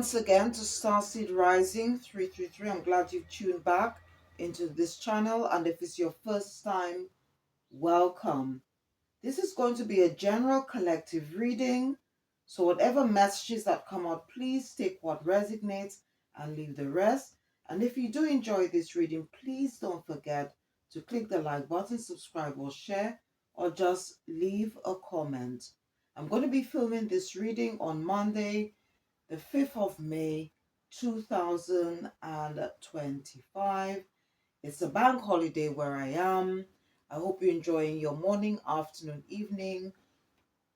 once again to Starseed Rising 333. I'm glad you've tuned back into this channel, and if it's your first time, welcome. This is going to be a general collective reading, so whatever messages that come out, please take what resonates and leave the rest. And if you do enjoy this reading, please don't forget to click the like button, subscribe or share, or just leave a comment. I'm going to be filming this reading on Monday, the 5th of May 2025. It's a bank holiday where I am. I hope you're enjoying your morning, afternoon, evening,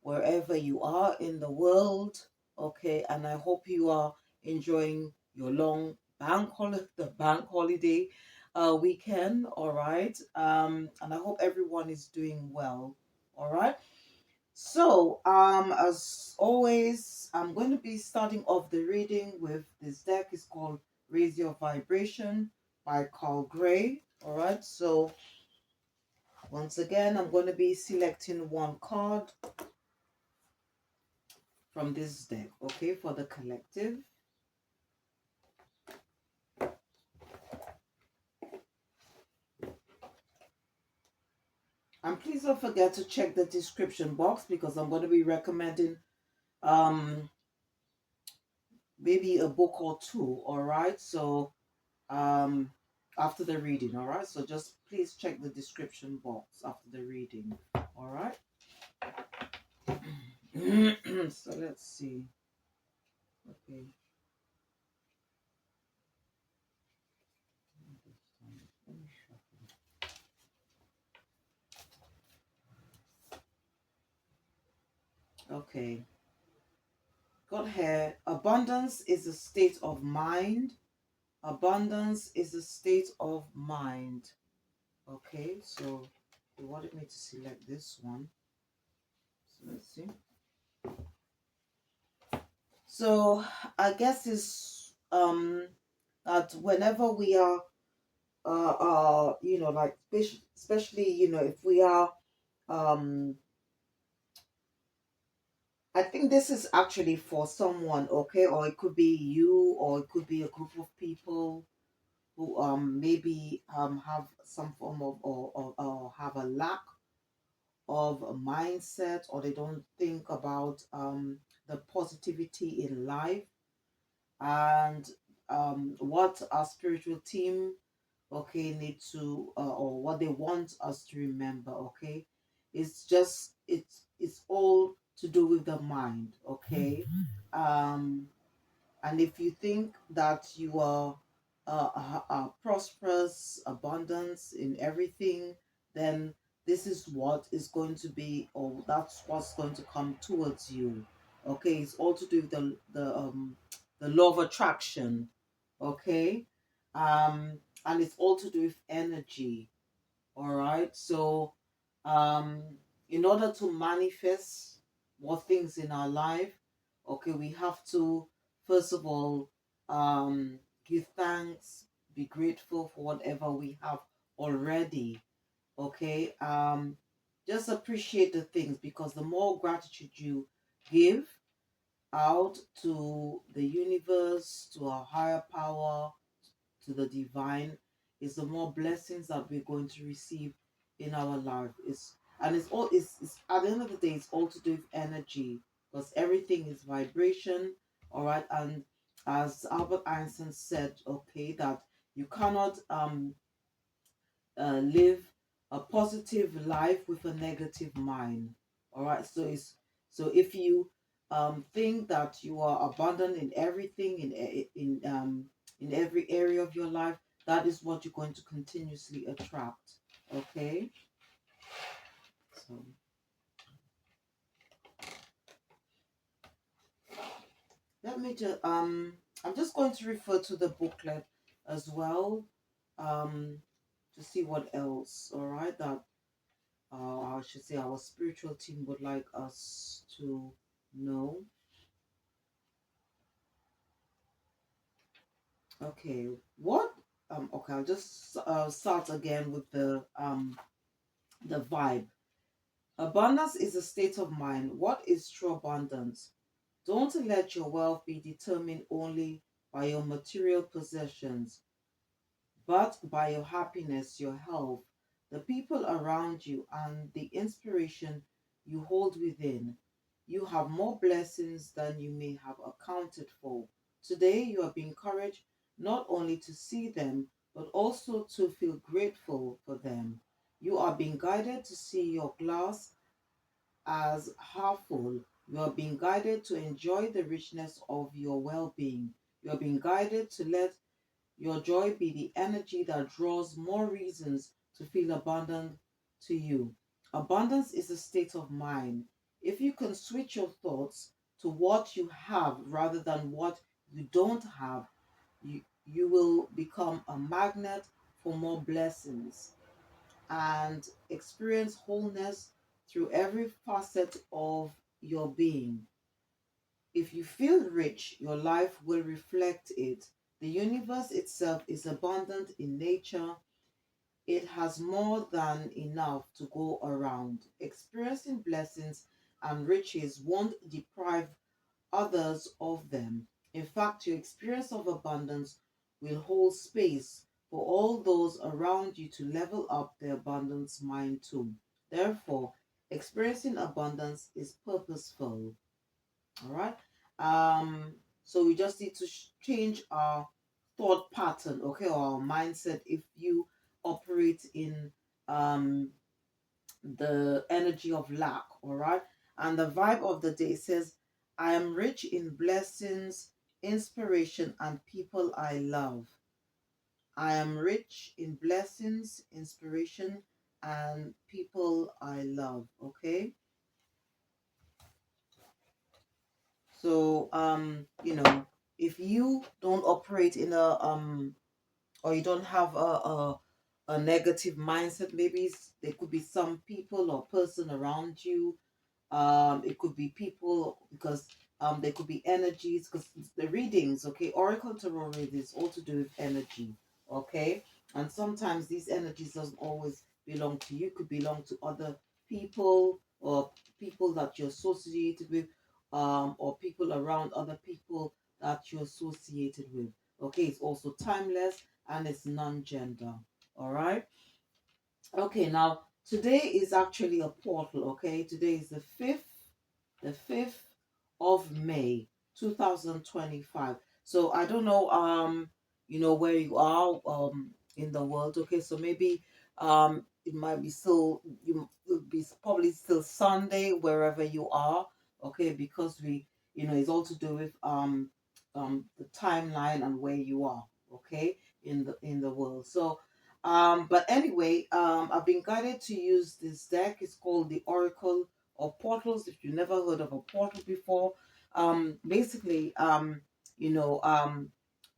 wherever you are in the world. Okay, and I hope you are enjoying your long bank holiday weekend. All right. And I hope everyone is doing well. All right. So, as always, I'm going to be starting off the reading with this deck. It's called Raise Your Vibration by Carl Gray. All right. So, once again, I'm going to be selecting one card from this deck, okay, for the collective. And please don't forget to check the description box because I'm going to be recommending maybe a book or two, all right? So after the reading, all right? So just please check the description box after the reading, all right? So let's see. Okay. Okay. Got here. Abundance is a state of mind. Abundance is a state of mind. Okay, so they wanted me to select this one. So let's see. So I guess it's that whenever we are like especially if we are I think this is actually for someone, okay, or it could be you, or it could be a group of people who maybe have some form of or have a lack of a mindset, or they don't think about the positivity in life, and what our spiritual team, okay, need to or what they want us to remember, okay, it's all to do with the mind, okay. And if you think that you are prosperous, abundance in everything, then this is what is going to be, or that's what's going to come towards you. Okay, it's all to do with the law of attraction. Okay, and it's all to do with energy. All right, so um, in order to manifest more things in our life, okay, we have to first of all give thanks, be grateful for whatever we have already. Okay, just appreciate the things, because the more gratitude you give out to the universe, to our higher power, to the divine, is the more blessings that we're going to receive in our life. It's at the end of the day, it's all to do with energy, because everything is vibration. All right. And as Albert Einstein said, okay, that you cannot live a positive life with a negative mind. All right. So if you think that you are abundant in everything, in every area of your life, that is what you're going to continuously attract. Okay. So let me just I'm just going to refer to the booklet as well, um to see what else, all right, that I should say our spiritual team would like us to know. Okay, what? Okay, I'll just start again with the vibe. Abundance is a state of mind. What is true abundance? Don't let your wealth be determined only by your material possessions, but by your happiness, your health, the people around you, and the inspiration you hold within. You have more blessings than you may have accounted for. Today, you are being encouraged not only to see them, but also to feel grateful for them. You are being guided to see your glass as half full. You are being guided to enjoy the richness of your well being. You are being guided to let your joy be the energy that draws more reasons to feel abundant to you. Abundance is a state of mind. If you can switch your thoughts to what you have rather than what you don't have, you will become a magnet for more blessings and experience wholeness through every facet of your being. If you feel rich, your life will reflect it. The universe itself is abundant in nature. It has more than enough to go around. Experiencing blessings and riches won't deprive others of them. In fact, your experience of abundance will hold space for all those around you to level up their abundance mind too. Therefore, experiencing abundance is purposeful. All right. So we just need to change our thought pattern, okay, or our mindset. If you operate in um the energy of lack, all right, and the vibe of the day says, I am rich in blessings, inspiration, and people I love. I am rich in blessings, inspiration, and people I love. Okay. So, if you don't operate in a or you don't have a negative mindset, maybe there could be some people or person around you. It could be people because there could be energies because the readings, okay, Oracle Tarot readings all to do with energy, okay, and sometimes these energies doesn't always belong to you. Could belong to other people or people that you're associated with, or people around other people that you're associated with. Okay, it's also timeless and it's non-gender. All right. Okay, now today is actually a portal, okay? Today is the 5th of May 2025. So I don't know where you are in the world, okay? So maybe it might be still you will be probably still Sunday wherever you are, okay? Because it's all to do with the timeline and where you are, okay? In the world. So but anyway, I've been guided to use this deck. It's called the Oracle of Portals. If you've never heard of a portal before, basically,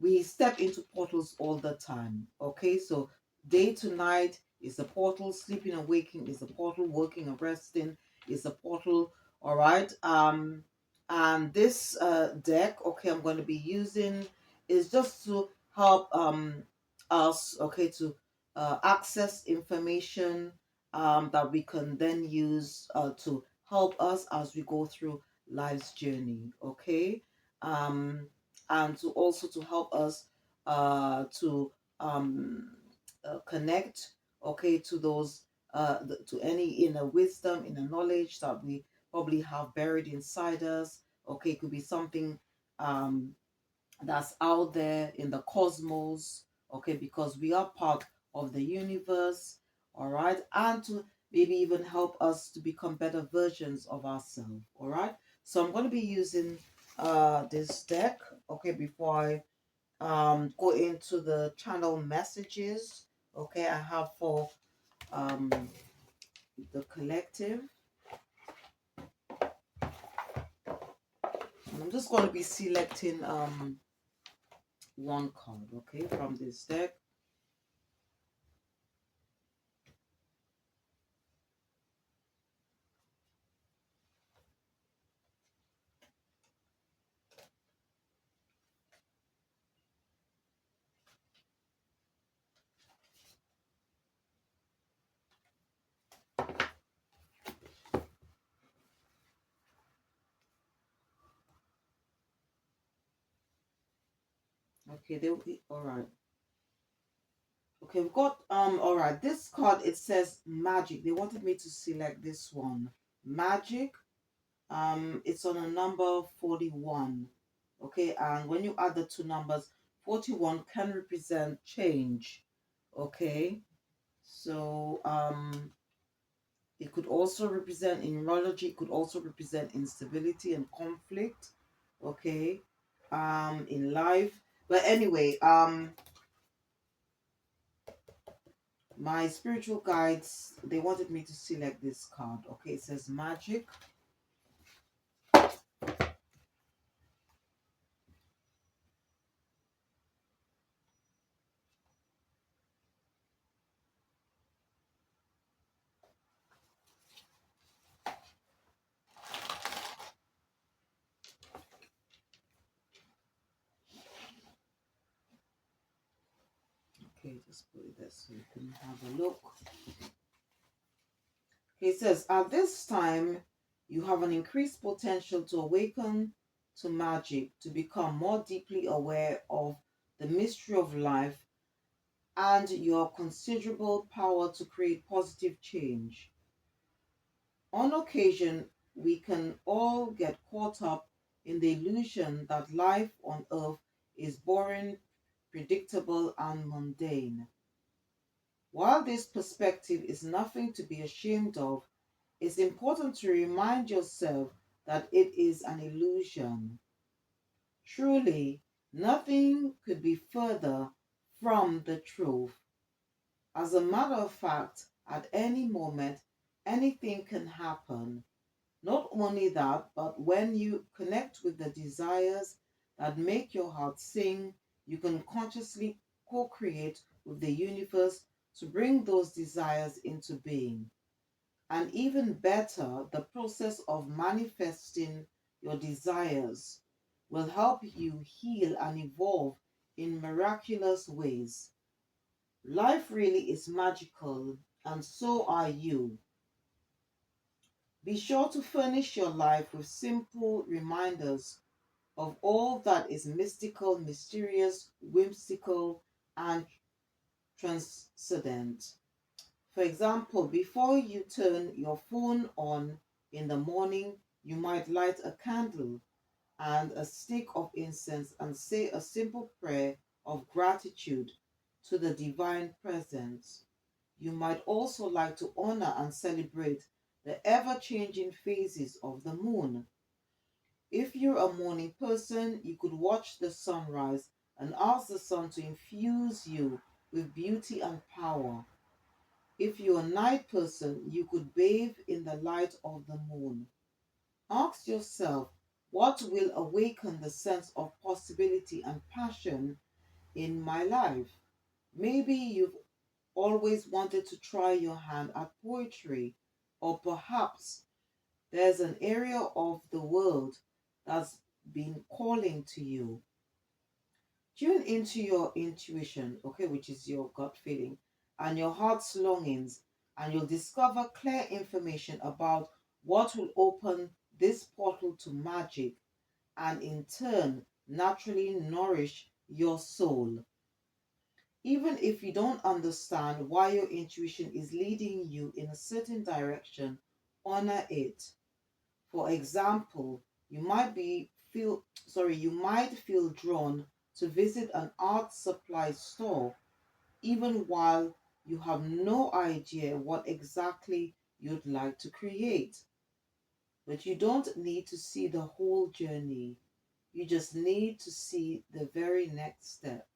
we step into portals all the time. Okay, so day to night is a portal, sleeping and waking is a portal, working and resting is a portal. All right. And this deck, okay, I'm going to be using is just to help us, okay, to access information that we can then use to help us as we go through life's journey, okay? Um, and to also to help us to um, connect, okay, to those to any inner wisdom, inner knowledge that we probably have buried inside us. Okay, it could be something um, that's out there in the cosmos, okay, because we are part of the universe, all right, and to maybe even help us to become better versions of ourselves, all right. So I'm going to be using this deck, okay, before I go into the channel messages, okay, I have for um, the collective. I'm just going to be selecting one card, okay, from this deck. Okay, all right. Okay, we've got all right. This card, it says magic. They wanted me to select this one. Magic. It's on a number 41. Okay, and when you add the two numbers, 41 can represent change. Okay. So it could also represent in numerology, it could also represent instability and conflict. Okay. In life. But anyway, my spiritual guides, they wanted me to select this card. Okay, it says magic. Okay, just put it there so you can have a look. Okay, it says at this time you have an increased potential to awaken to magic, to become more deeply aware of the mystery of life and your considerable power to create positive change. On occasion, we can all get caught up in the illusion that life on earth is boring, predictable, and mundane. While this perspective is nothing to be ashamed of, it's important to remind yourself that it is an illusion. Truly, nothing could be further from the truth. As a matter of fact, at any moment, anything can happen. Not only that, but when you connect with the desires that make your heart sing, you can consciously co create with the universe to bring those desires into being. And even better, the process of manifesting your desires will help you heal and evolve in miraculous ways. Life really is magical, and so are you. Be sure to furnish your life with simple reminders of all that is mystical, mysterious, whimsical, and transcendent. For example, before you turn your phone on in the morning, you might light a candle and a stick of incense and say a simple prayer of gratitude to the divine presence. You might also like to honor and celebrate the ever changing phases of the moon. If you're a morning person, you could watch the sunrise and ask the sun to infuse you with beauty and power. If you're a night person, you could bathe in the light of the moon. Ask yourself, what will awaken the sense of possibility and passion in my life? Maybe you've always wanted to try your hand at poetry, or perhaps there's an area of the world that's been calling to you. Tune into your intuition, okay, which is your gut feeling, and your heart's longings, and you'll discover clear information about what will open this portal to magic and in turn naturally nourish your soul. Even if you don't understand why your intuition is leading you in a certain direction, honor it. For example, you might feel drawn to visit an art supply store even while you have no idea what exactly you'd like to create. But you don't need to see the whole journey. You just need to see the very next step.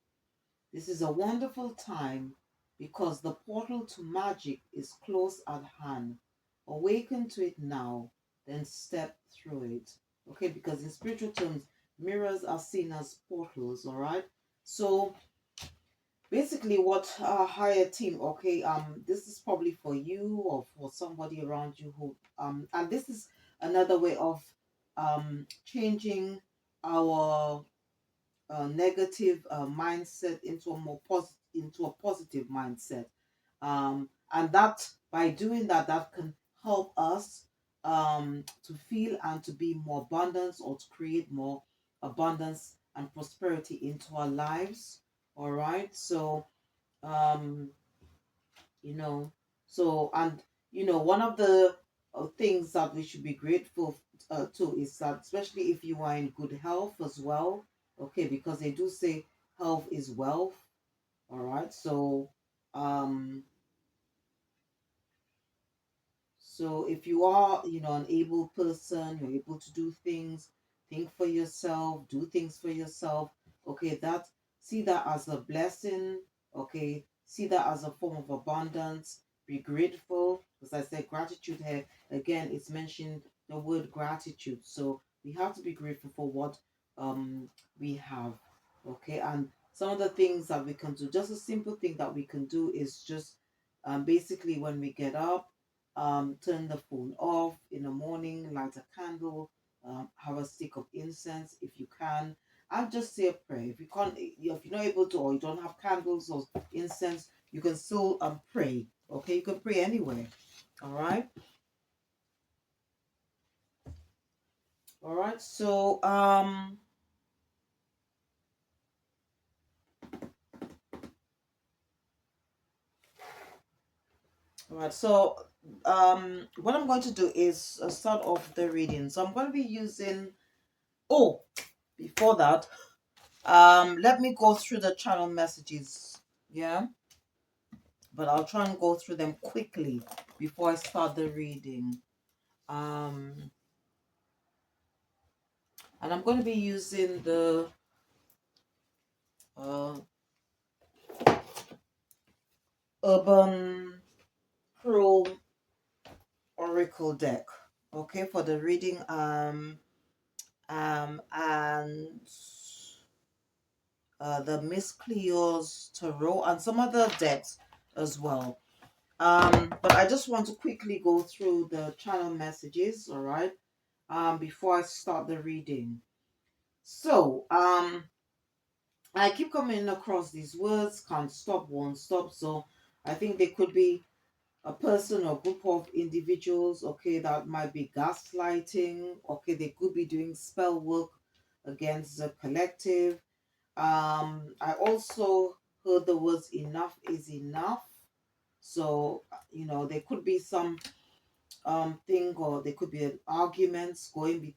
This is a wonderful time because the portal to magic is close at hand. Awaken to it now, then step through it. Okay, because in spiritual terms, mirrors are seen as portals, all right? So basically what higher team, okay, this is probably for you or for somebody around you who and this is another way of changing our negative mindset into a positive mindset, and that by doing that, that can help us to feel and to be more abundance or to create more abundance and prosperity into our lives. All right. So, um, you know, so, and, one of the things that we should be grateful to is that, especially if you are in good health as well, okay, because they do say health is wealth. All right. Um, So if you are, an able person, you're able to do things, think for yourself, do things for yourself, okay, see that as a blessing, okay, see that as a form of abundance, be grateful. As I said, gratitude here, again, it's mentioned the word gratitude. So we have to be grateful for what we have, okay, and some of the things that we can do, just a simple thing that we can do is just basically when we get up, turn the phone off in the morning, light a candle, have a stick of incense if you can, and just say a prayer. If you can't, if you're not able to, or you don't have candles or incense, you can still pray. Okay, you can pray anywhere. All right, all right. All right. What I'm going to do is start off the reading. So I'm going to be using. Oh, before that, let me go through the channel messages. Yeah, but I'll try and go through them quickly before I start the reading. Um, and I'm going to be using the uh, Urban Pro Oracle deck. Okay, for the reading. And the Miss Cleo's Tarot and some other decks as well. But I just want to quickly go through the channel messages, all right, before I start the reading. So, I keep coming across these words, can't stop, won't stop. So, I think they could be a person or group of individuals, okay, that might be gaslighting, okay, they could be doing spell work against the collective. I also heard the words enough is enough. So, there could be some thing, or there could be an arguments going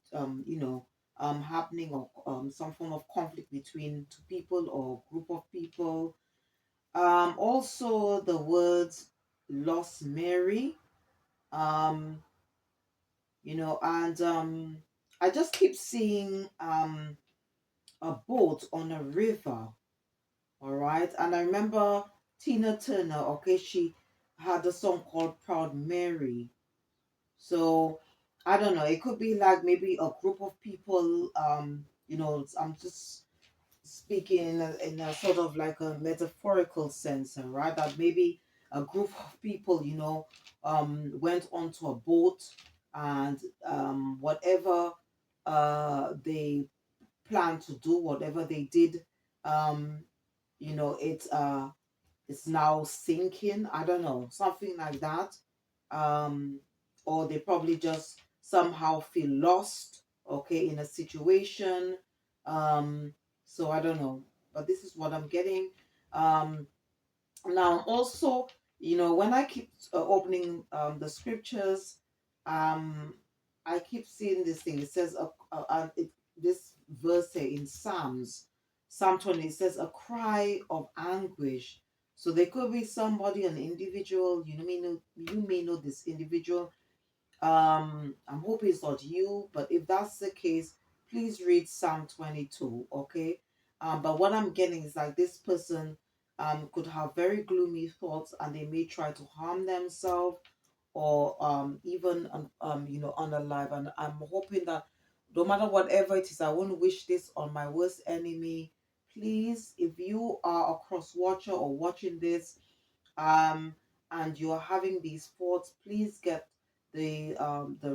happening, or some form of conflict between two people or group of people. Also the words lost Mary, um and I just keep seeing a boat on a river. All right, and I remember Tina Turner, okay, she had a song called Proud Mary. So I don't know. It could be like maybe a group of people. I'm just speaking in a sort of like a metaphorical sense, right? That maybe a group of people, went onto a boat, and whatever they planned to do, whatever they did, um, you know, it it's now sinking. I don't know, something like that. Um, or they probably just somehow feel lost, okay, in a situation. Um, so I don't know, but this is what I'm getting. Um, Now, also, when I keep opening the scriptures, um, I keep seeing this thing. It says, this verse here in Psalm 20, it says, a cry of anguish. So there could be somebody, an individual, you may know this individual. I'm hoping it's not you, but if that's the case, please read Psalm 22, okay? But what I'm getting is like this person could have very gloomy thoughts, and they may try to harm themselves, or even unalive. And I'm hoping that no matter whatever it is, I won't wish this on my worst enemy. Please, if you are a cross watcher or watching this, um, and you're having these thoughts, please get the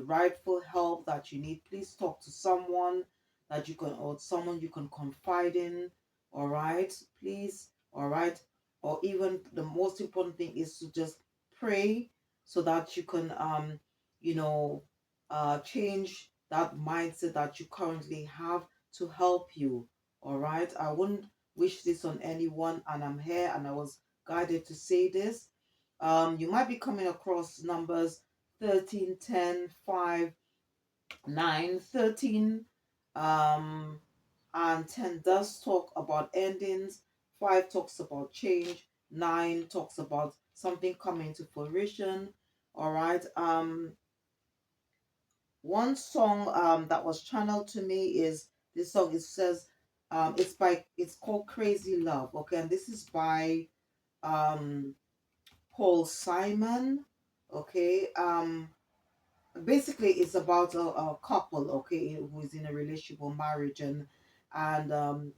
rightful help that you need. Please talk to someone that you can, or someone you can confide in. All right, please. All right, or even the most important thing is to just pray, so that you can you know change that mindset that you currently have to help you. All right. I wouldn't wish this on anyone, and I'm here and I was guided to say this. You might be coming across numbers 13, 10, 5, 9, 13, um, and 10 does talk about endings. 5 talks about change. 9 talks about something coming to fruition. All right. One song that was channeled to me is this song. It says it's called Crazy Love. Okay, and this is by um Paul Simon. Okay. Basically it's about a couple, okay, who is in a relationship or marriage, and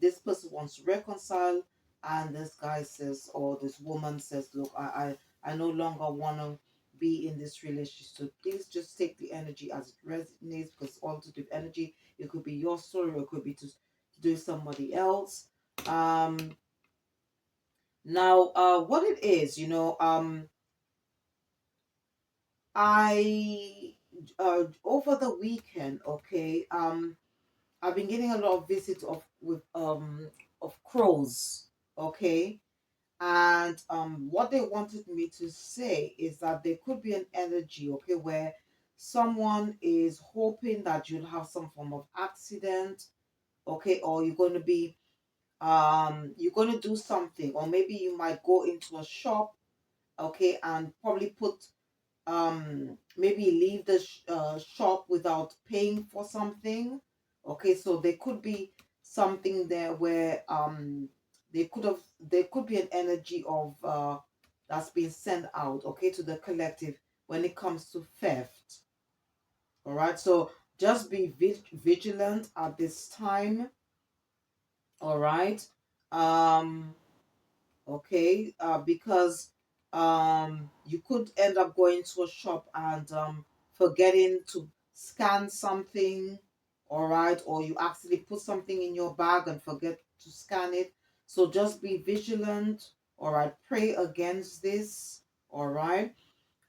this person wants to reconcile, and this guy says, or this woman says, look, I no longer want to be in this relationship, so please just take the energy as it resonates, because it's all to do with energy. It could be your story, or it could be to do somebody else. Now what it is, I over the weekend, okay, I've been getting a lot of visits of crows, okay, and what they wanted me to say is that there could be an energy, okay, where someone is hoping that you'll have some form of accident, okay, or you're going to do something, or maybe you might go into a shop, okay, and probably put maybe leave the shop without paying for something, okay, so there could be something there where there could be an energy of that's been sent out, okay, to the collective when it comes to theft. All right, so just be vigilant at this time. All right. um okay, because you could end up going to a shop and forgetting to scan something, all right, or you actually put something in your bag and forget to scan it. So just be vigilant, all right, pray against this, all right.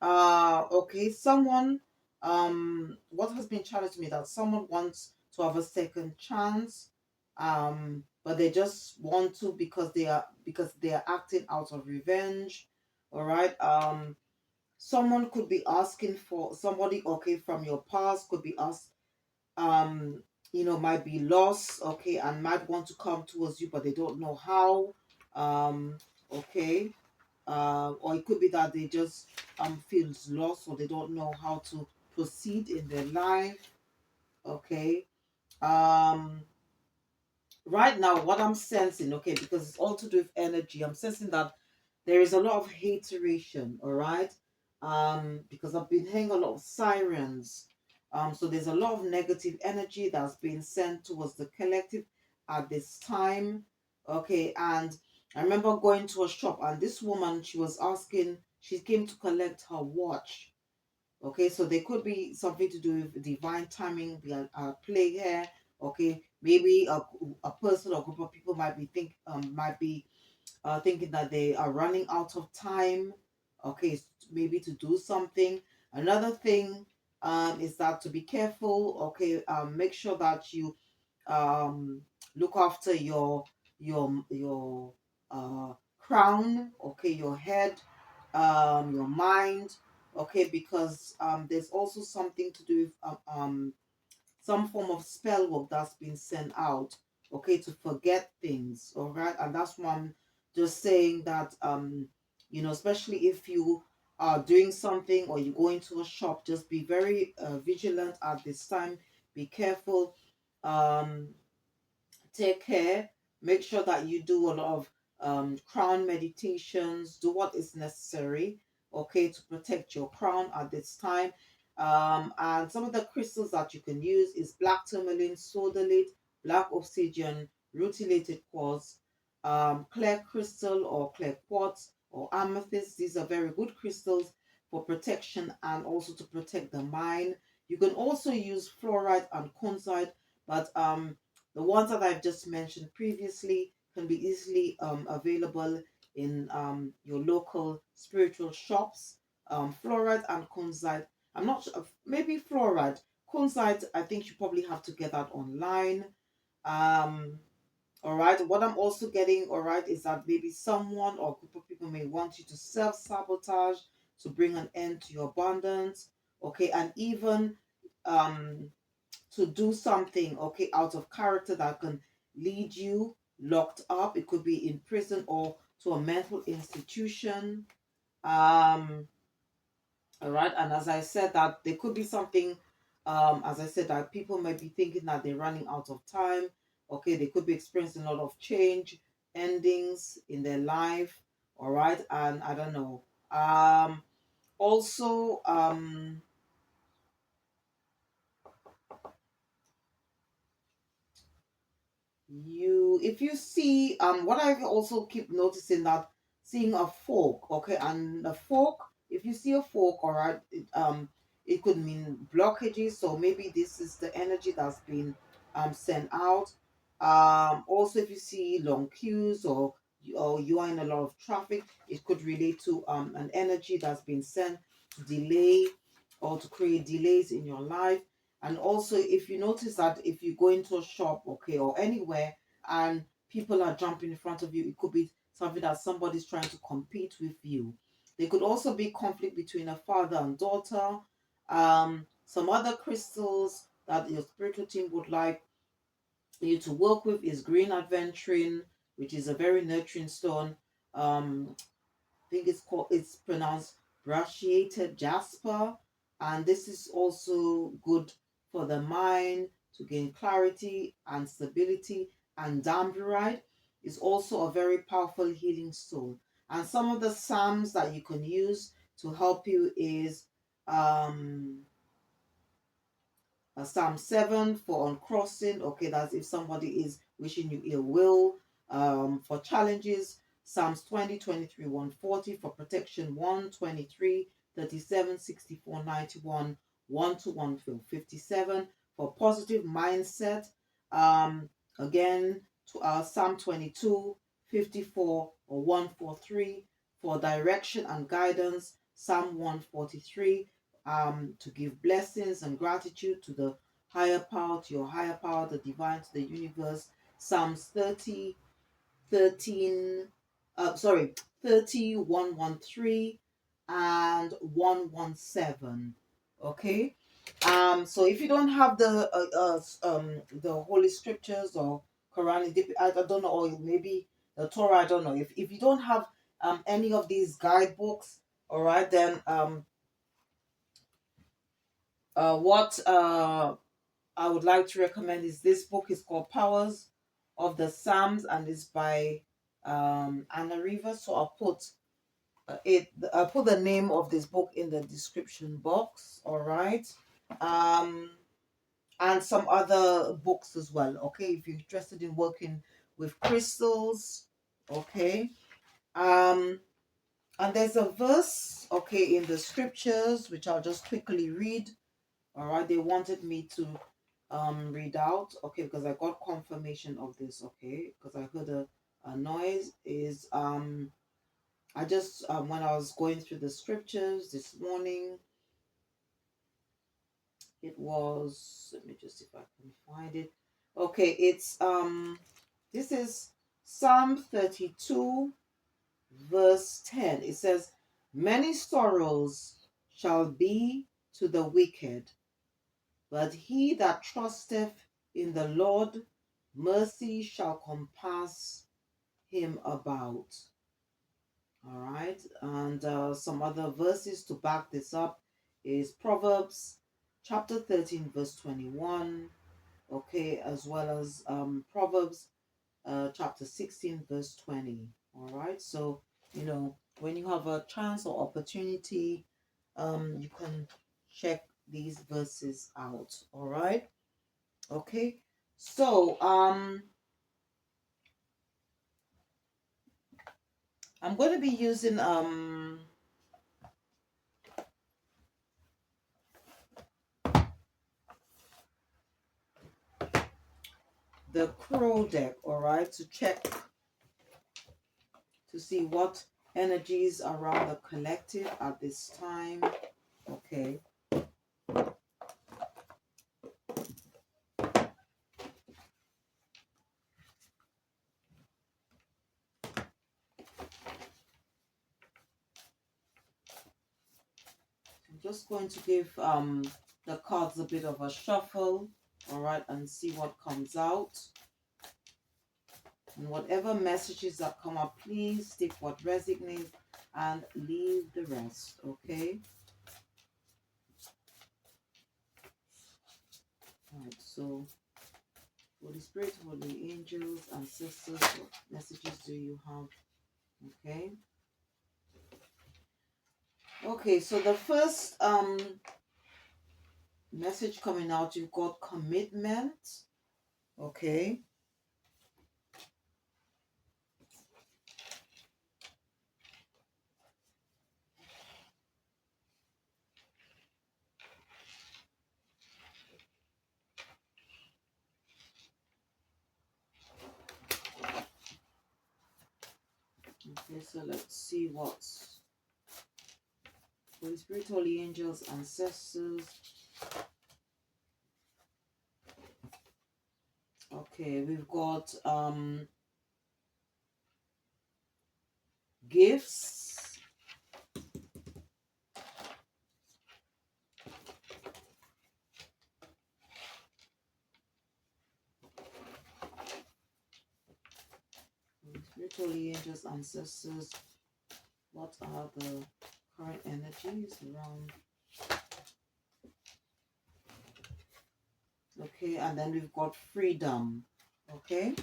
Okay, someone, what has been challenged to me, that someone wants to have a second chance, but they just want to because they are acting out of revenge. All right. Someone could be asking for somebody, okay, from your past could be asked, um, might be lost, okay, and might want to come towards you, but they don't know how. Okay, or it could be that they just feels lost, or they don't know how to proceed in their life. Okay. Um, right now, what I'm sensing, okay, because it's all to do with energy, I'm sensing that there is a lot of hateration, all right? Because I've been hearing a lot of sirens. So there's a lot of negative energy that's being sent towards the collective at this time. Okay, and I remember going to a shop, and this woman, she came to collect her watch. Okay, so there could be something to do with divine timing, play here. Okay, maybe a person or group of people might be thinking that they are running out of time. Okay, maybe to do something. Another thing is that to be careful. Okay, make sure that you um, look after your crown. Okay, your head, your mind. Okay, because there's also something to do with some form of spell work that's been sent out, okay, to forget things, all right. And that's why I'm just saying that especially if you are doing something or you go into a shop, just be very vigilant at this time. Be careful. um Take care. Make sure that you do a lot of crown meditations. Do what is necessary, okay, to protect your crown at this time. And some of the crystals that you can use is black tourmaline, sodalite, black obsidian, rutilated quartz, clear crystal or clear quartz or amethyst. These are very good crystals for protection and also to protect the mind. You can also use fluorite and kunzite, but the ones that I've just mentioned previously can be easily available in your local spiritual shops. Fluoride and kunzite. I'm not sure, maybe fluoride. Kunzite, I think you probably have to get that online. Um, All right. What I'm also getting, all right, is that maybe someone or group of people may want you to self-sabotage to bring an end to your abundance. Okay. And even to do something, okay, out of character that can lead you locked up. It could be in prison or to a mental institution. All right. And as I said, that there could be something, as I said, that people might be thinking that they're running out of time. Okay, they could be experiencing a lot of change, endings in their life. All right. And I don't know. Also, you if you see what I also keep noticing, that seeing a fork, okay, and a fork, if you see a fork, all right, it could mean blockages. So maybe this is the energy that's been sent out. Also, if you see long queues, or you are in a lot of traffic, it could relate to an energy that's been sent to delay or to create delays in your life. And also, if you notice that if you go into a shop, okay, or anywhere, and people are jumping in front of you, it could be something that somebody's trying to compete with you. There could also be conflict between a father and daughter. Some other crystals that your spiritual team would like you to work with is green aventurine, which is a very nurturing stone. Think it's pronounced brachiated jasper, and this is also good for the mind to gain clarity and stability. And damberite is also a very powerful healing stone. And some of the psalms that you can use to help you is Psalm 7 for uncrossing. Okay, that's if somebody is wishing you ill will. For challenges, Psalms 20, 23, 140. For protection, 1, 23, 37, 64, 91, 1 to 157. For positive mindset, um, again, to Psalm 22, 54, or 143. For direction and guidance, Psalm 143, to give blessings and gratitude to the higher power, to your higher power, the divine, to the universe. Psalms 30, 13, sorry, 30, 113, and 117. Okay. So if you don't have the Holy Scriptures or Quran, I don't know, or maybe the Torah, I don't know. If you don't have any of these guidebooks, all right, then what I would like to recommend is this book. Is called Powers of the Psalms, and it's by Anna Rivers. So I'll put the name of this book in the description box. All right. Um, and some other books as well. Okay, if you're interested in working with crystals. Okay. Um, and there's a verse, okay, in the scriptures which I'll just quickly read. All right, they wanted me to read out, okay, because I got confirmation of this, okay, because I heard a noise. Is I just when I was going through the scriptures this morning, it was, let me just see if I can find it. Okay, it's this is Psalm 32 verse 10. It says, many sorrows shall be to the wicked, but he that trusteth in the Lord, mercy shall compass him about. All right. And some other verses to back this up is Proverbs chapter 13, verse 21. Okay. As well as Proverbs chapter 16, verse 20. All right. So, when you have a chance or opportunity, you can check these verses out. All right. Okay. So, I'm going to be using the Crow deck, all right, to check to see what energies around the collective at this time. Okay. just going to give the cards a bit of a shuffle, all right, and see what comes out. And whatever messages that come up, please take what resonates and leave the rest, okay? All right, so Holy Spirit, Holy Angels, Ancestors, what messages do you have? Okay. Okay, so the first message coming out, you've got commitment. Okay. Okay, so let's see what's Holy Spirit, Holy Angels, Ancestors. Okay, we've got gifts. Holy Spirit, Holy Angels, Ancestors. What are the current energies around? Okay, and then we've got freedom. Okay.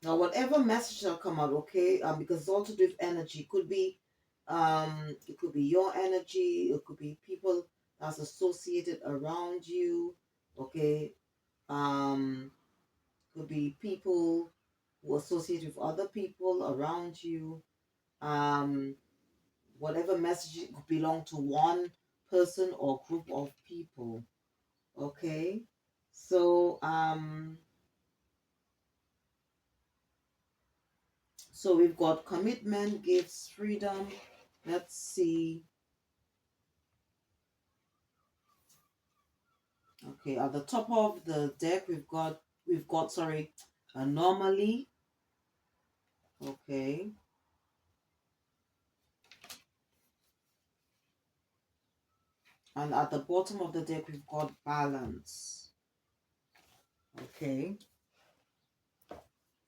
Now, whatever message will come out, okay, because it's all to do with energy. It could be your energy. It could be people that's associated around you. Okay, could be people who associate with other people around you. Um, whatever message it could belong to one person or group of people. Okay, so so we've got commitment, gifts, freedom. Let's see. Okay, at the top of the deck we've got sorry, anomaly. Okay. And at the bottom of the deck we've got balance. Okay.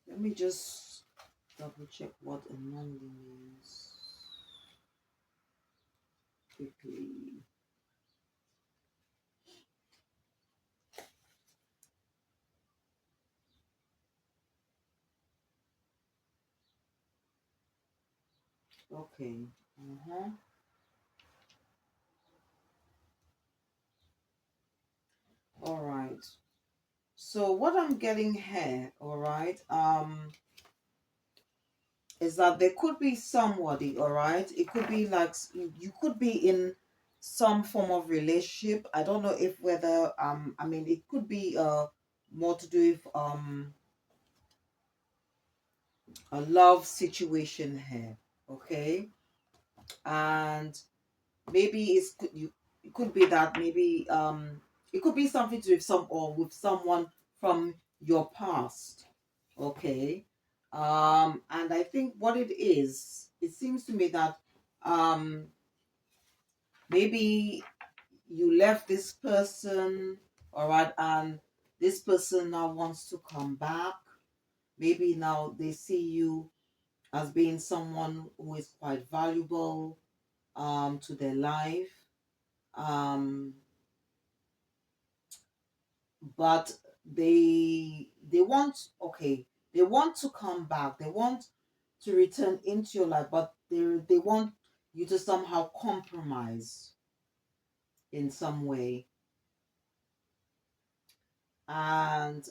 Let me just double check what anomaly means quickly. Okay. All right. So what I'm getting here, all right, is that there could be somebody, all right? It could be like you could be in some form of relationship. I don't know if whether I mean it could be more to do with a love situation here, okay? And maybe it could be that maybe it could be something to do with with someone from your past, okay? And I think what it is, it seems to me that um maybe you left this person, all right, and this person now wants to come back. Maybe now they see you as being someone who is quite valuable to their life. Um but they want, okay, they want to come back, they want to return into your life, but they want you to somehow compromise in some way. And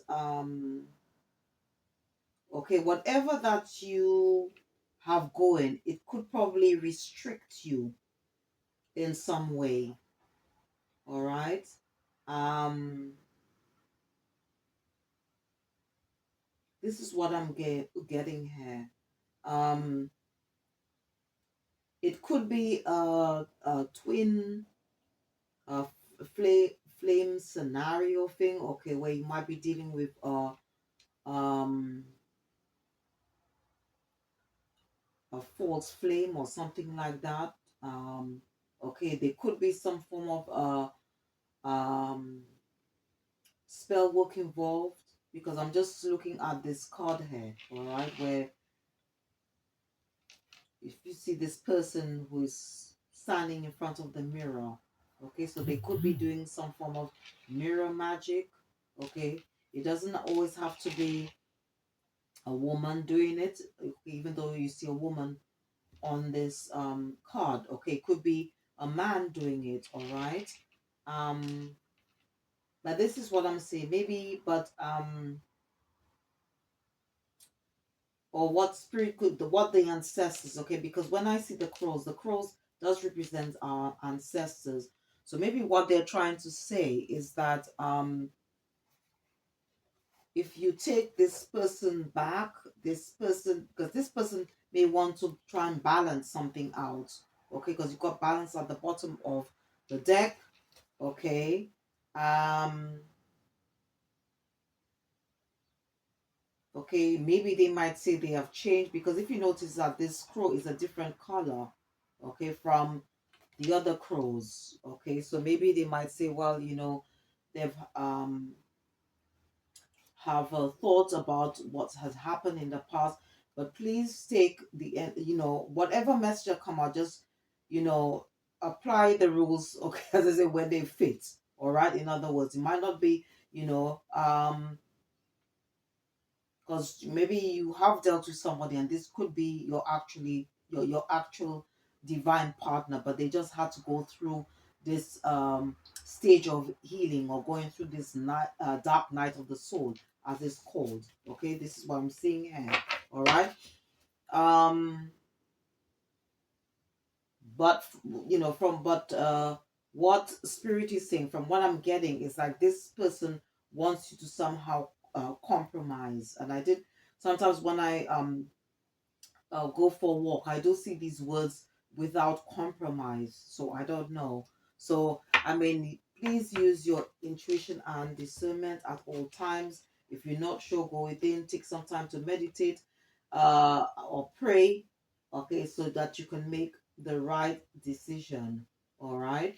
okay, whatever that you have going, it could probably restrict you in some way. All right. um this is what I'm getting here. um it could be a twin, a flame scenario thing, okay, where you might be dealing with um a false flame or something like that. Okay, there could be some form of spell work involved, because I'm just looking at this card here, all right, where if you see this person who is standing in front of the mirror, okay, so they could be doing some form of mirror magic, okay. It doesn't always have to be a woman doing it, even though you see a woman on this card, okay. It could be a man doing it, all right. um but this is what I'm saying, maybe, but or what spirit could what the ancestors, okay, because when I see the crows does represent our ancestors. So maybe what they're trying to say is that if you take this person back, this person, because this person may want to try and balance something out, okay, because you've got balance at the bottom of the deck, okay. um okay, maybe they might say they have changed, because if you notice that this crow is a different color, okay, from the other crows, okay, so maybe they might say, well, they've have a thought about what has happened in the past. But please take whatever message come out, just you know apply the rules, okay, as I say, when they fit, all right. In other words, it might not be, because maybe you have dealt with somebody and this could be your actual divine partner, but they just had to go through this stage of healing, or going through this dark night of the soul, as it's called, okay. This is what I'm seeing here, all right. um but what spirit is saying, from what I'm getting, is like this person wants you to somehow compromise. And I did sometimes, when I go for a walk, I do see these words, without compromise. So I don't know. So I mean, please use your intuition and discernment at all times. If you're not sure, go within, take some time to meditate, or pray, okay, so that you can make the right decision. All right.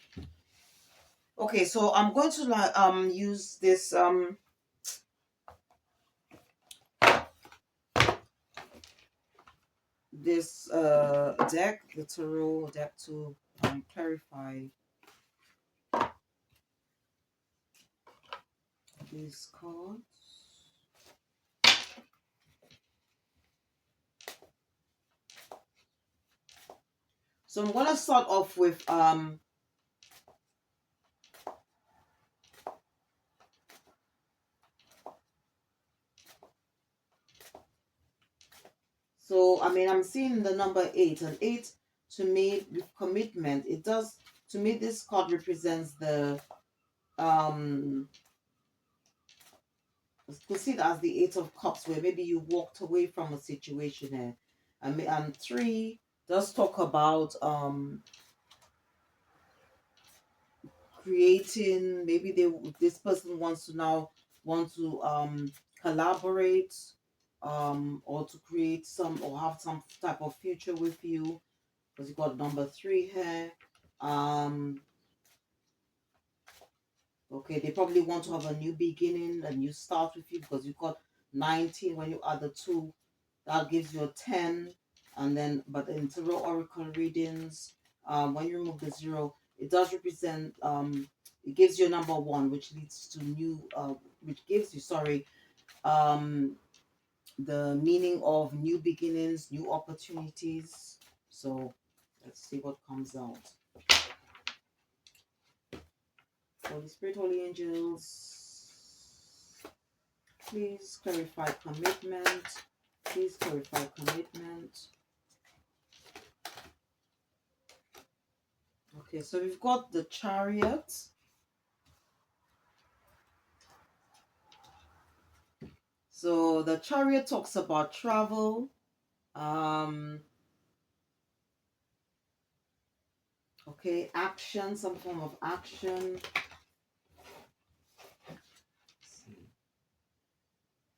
Okay, so I'm going to use this deck, the tarot deck, to clarify these cards. So I'm gonna start off with so I mean, I'm seeing the number 8, and 8 to me, with commitment, it does, to me, this card represents the um to see it as the 8 of Cups, where maybe you walked away from a situation here. And 3 does talk about creating, maybe this person wants to now want to collaborate, or to create some, or have some type of future with you, because you got number 3 here. Okay, they probably want to have a new beginning, a new start with you, because you've got 19. When you add the 2, that gives you a 10. And then, but in tarot oracle readings, when you remove the 0, it does represent, it gives you a number 1, which leads to new, which gives you, sorry, um, the meaning of new beginnings, new opportunities. So let's see what comes out. Holy Spirit, Holy Angels, please clarify commitment. Please clarify commitment. Okay, so we've got the Chariot. So the Chariot talks about travel. Okay, action, some form of action.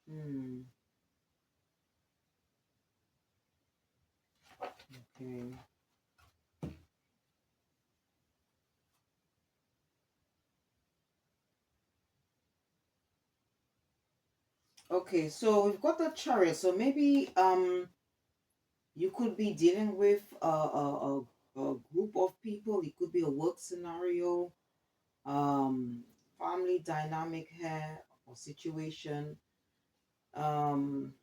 Hmm. Okay. Okay, so we've got the chariot. So maybe you could be dealing with a group of people. It could be a work scenario, um, family dynamic here or situation. Um,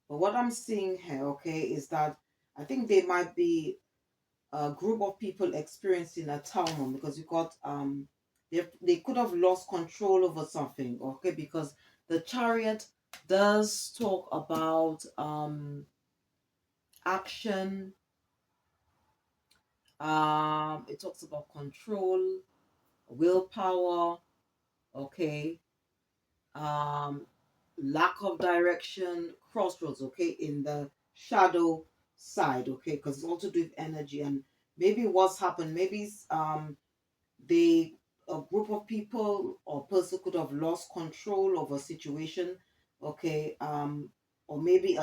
but what I'm seeing here, okay, is that I think they might be a group of people experiencing a trauma because you got they could have lost control over something, okay, because the chariot does talk about action, it talks about control, willpower, okay, um lack of direction, crossroads, okay, in the shadow side, okay, because it's also do with energy. And maybe what's happened, maybe they a group of people or person could have lost control of a situation, okay, or maybe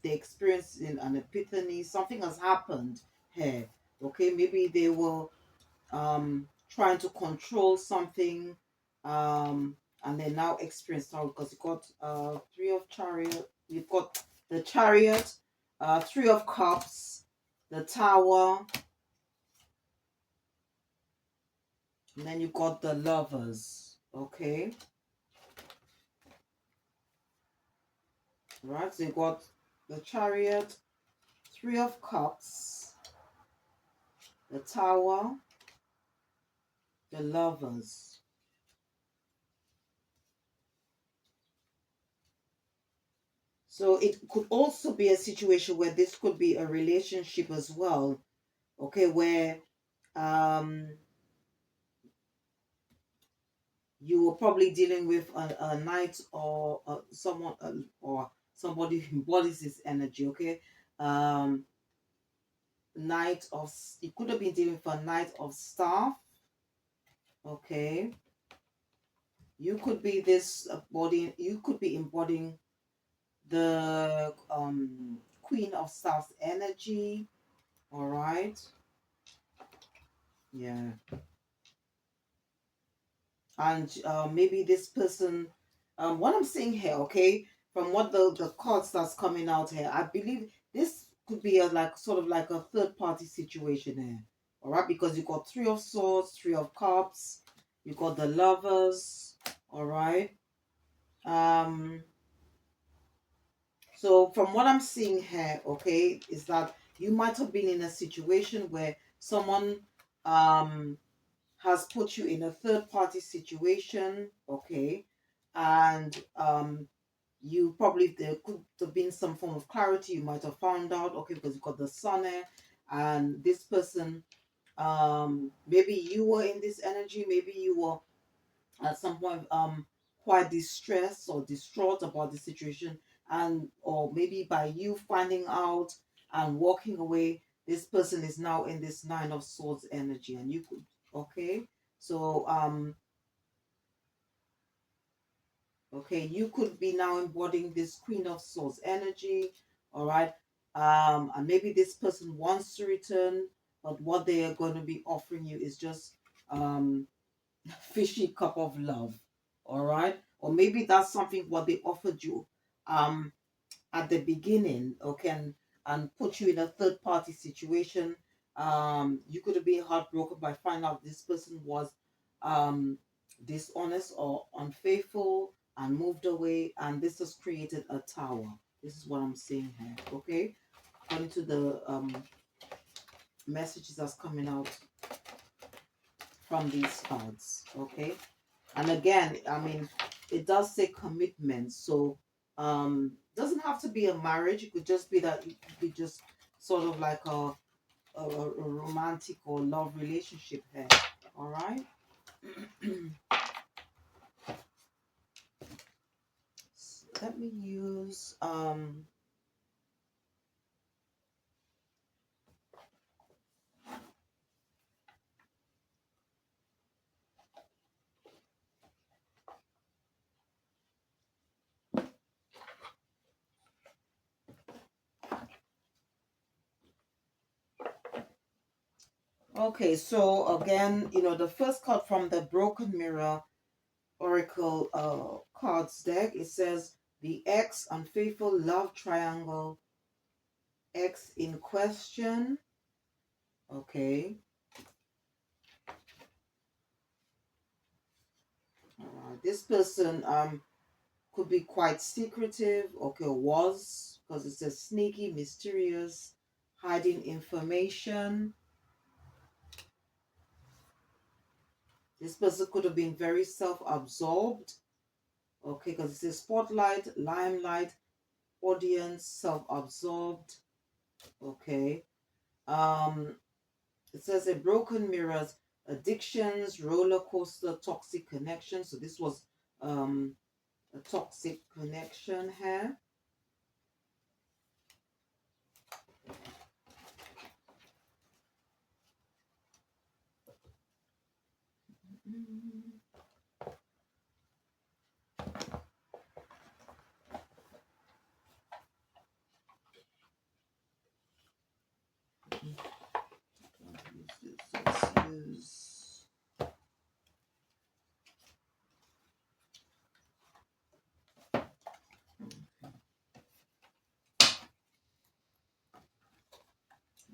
they experienced in an epiphany, something has happened here, okay, maybe they were trying to control something, and they now experience now because you got three of chariot, you've got the chariot, three of cups, the tower, and then you got the lovers, okay, right, so you got the chariot, three of cups, the tower, the lovers. So it could also be a situation where this could be a relationship as well, okay, where um you were probably dealing with a knight or someone or somebody who embodies this energy, okay, um knight of, it could have been dealing with a knight of staff, okay, you could be this body, you could be embodying the queen of staff's energy, all right, yeah, and maybe this person, what I'm seeing here, okay, from what the cards that's coming out here, I believe this could be a like sort of like a third party situation here, all right, because you got three of swords, three of cups, you got the lovers, all right, um so from what I'm seeing here, okay, is that you might have been in a situation where someone um has put you in a third party situation, okay, and you probably, there could have been some form of clarity you might have found out, okay, because you got the sun there, and this person, maybe you were in this energy, maybe you were at some point quite distressed or distraught about the situation, and or maybe by you finding out and walking away, this person is now in this nine of swords energy, and you could, okay, so okay, you could be now embodying this queen of swords energy, all right, and maybe this person wants to return, but what they are going to be offering you is just fishy cup of love, all right, or maybe that's something what they offered you um at the beginning, okay, and put you in a third party situation. You could have been heartbroken by finding out this person was um dishonest or unfaithful and moved away, and this has created a tower. This is what I'm seeing here, okay, according to the messages that's coming out from these cards, okay. And again, I mean, it does say commitment. So doesn't have to be a marriage. It could just be that it could be just sort of like a romantic or love relationship here. All right. Let me use Okay, so again, the first card from the Broken Mirror Oracle cards deck, it says the ex unfaithful love triangle, ex in question. Okay. This person could be quite secretive. Okay, was, because it says sneaky, mysterious, hiding information. This person could have been very self-absorbed. Okay, because it says spotlight, limelight, audience, self-absorbed. Okay. Um, it says a broken mirrors, addictions, roller coaster, toxic connection. So this was a toxic connection here.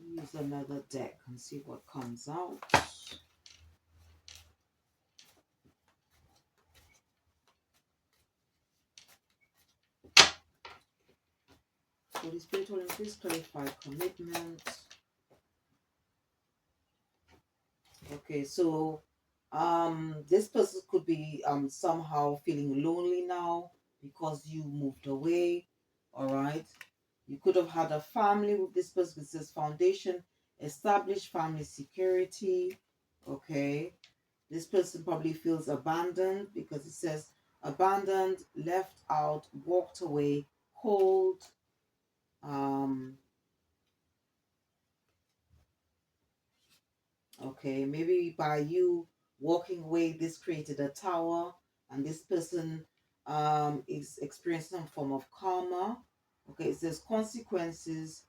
Use another deck and see what comes out. So the spiritual and please clarify commitment. Okay, so this person could be somehow feeling lonely now because you moved away. All right. You could have had a family with this person. It says foundation, established family security. Okay. This person probably feels abandoned because it says abandoned, left out, walked away, cold. Um, okay, maybe by you walking away, this created a tower, and this person is experiencing some form of karma. Okay, it says consequences,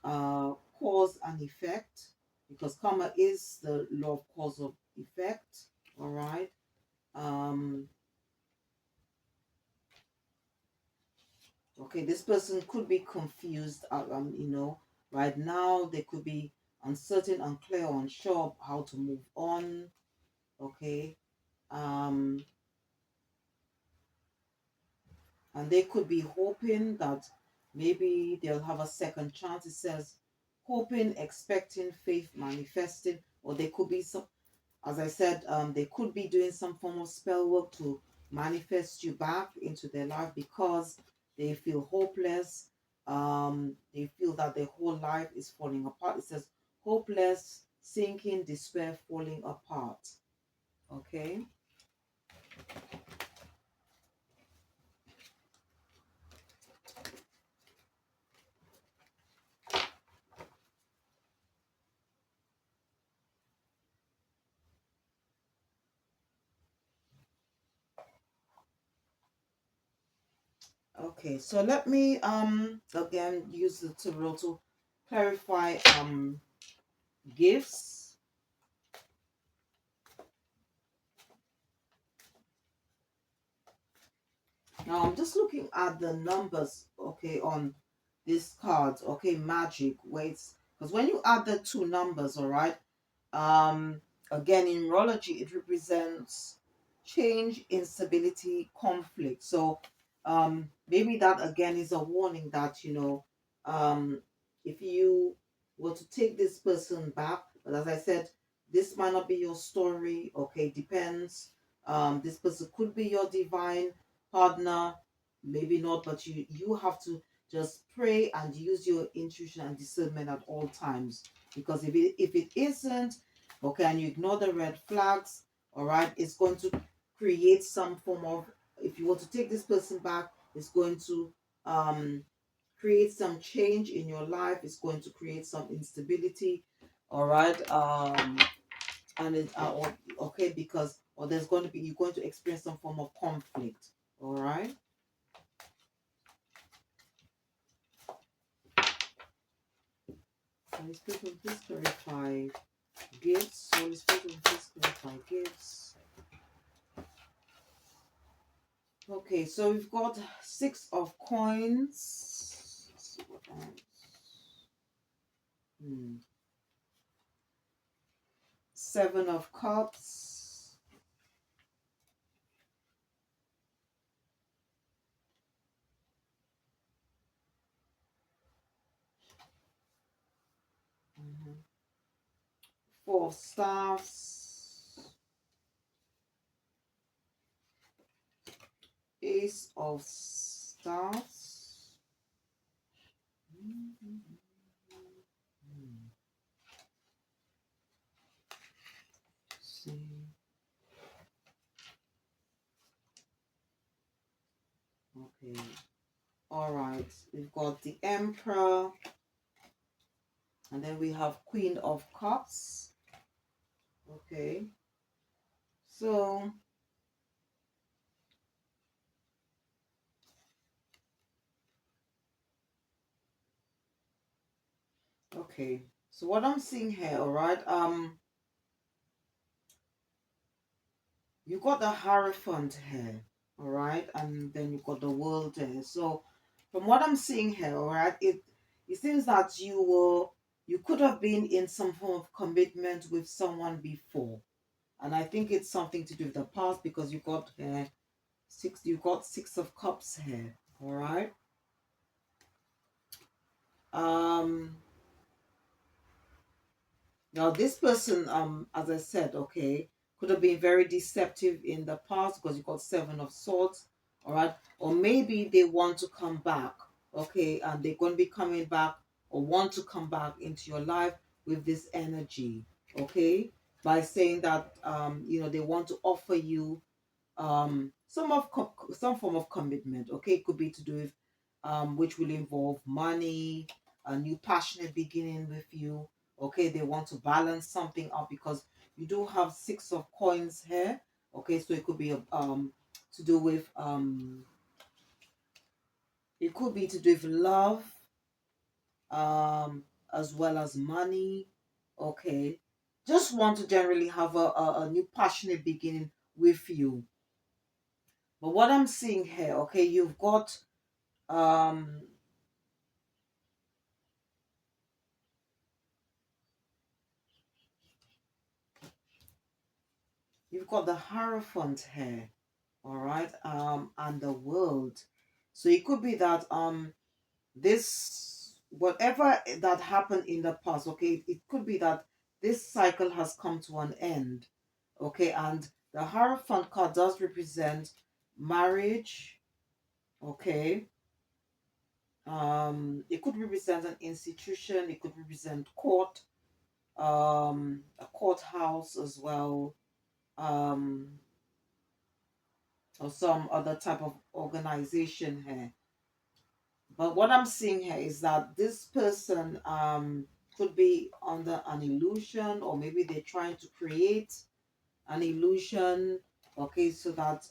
cause and effect, because karma is the law of cause of effect. All right. Um, okay, this person could be confused. Right now they could be uncertain, unclear, unsure of how to move on. Okay. Um, and they could be hoping that maybe they'll have a second chance. It says hoping, expecting, faith, manifesting, or they could be some, as I said, they could be doing some form of spell work to manifest you back into their life because they feel hopeless. They feel that their whole life is falling apart. It says hopeless, sinking, despair, falling apart. Okay. Okay, so let me again use the tarot to clarify gifts. Now I'm just looking at the numbers, okay, on this card, okay, magic, wait, because when you add the two numbers, all right, um, again, in numerology, it represents change, instability, conflict. So maybe that again is a warning that, if you were to take this person back, but as I said, this might not be your story. Okay, depends. This person could be your divine partner, maybe not, but you have to just pray and use your intuition and discernment at all times, because if it isn't, okay, and you ignore the red flags, all right, it's going to create some form of, if you want to take this person back, it's going to um create some change in your life, it's going to create some instability, all right, and it okay, because or there's going to be, you're going to experience some form of conflict, all right. And it's people, please clarify gifts. Holy Spirit, please clarify gifts. Okay, so we've got 6 of coins. Let's see what else. 7 of cups. Mhm. 4 of staffs. Ace of staffs. See. Okay. All right. We've got the Emperor, and then we have Queen of Cups. Okay. So okay. So what I'm seeing here, all right. You got the Hierophant here, all right, and then you got the World here. So from what I'm seeing here, all right, it seems that you could have been in some form of commitment with someone before, and I think it's something to do with the past because you got you got 6 of Cups here, all right. Um, Now, this person, as I said, okay, could have been very deceptive in the past because you got 7 of Swords, all right? Or maybe they want to come back, okay, and they're going to be coming back or want to come back into your life with this energy, okay? By saying that, they want to offer you some form of commitment. Okay, it could be to do with which will involve money, a new passionate beginning with you. Okay, they want to balance something up because you do have 6 of coins here. Okay, so it could be to do with it could be to do with love, um as well as money. Okay, just want to generally have a new passionate beginning with you. But what I'm seeing here, okay, um you've got the Hierophant here, all right, and the World. So it could be that this whatever that happened in the past, okay, it could be that this cycle has come to an end, okay, and the Hierophant card does represent marriage, okay. It could represent an institution, it could represent court, a courthouse as well, um, or some other type of organization here. But what I'm seeing here is that this person could be under an illusion, or maybe they're trying to create an illusion, okay, so that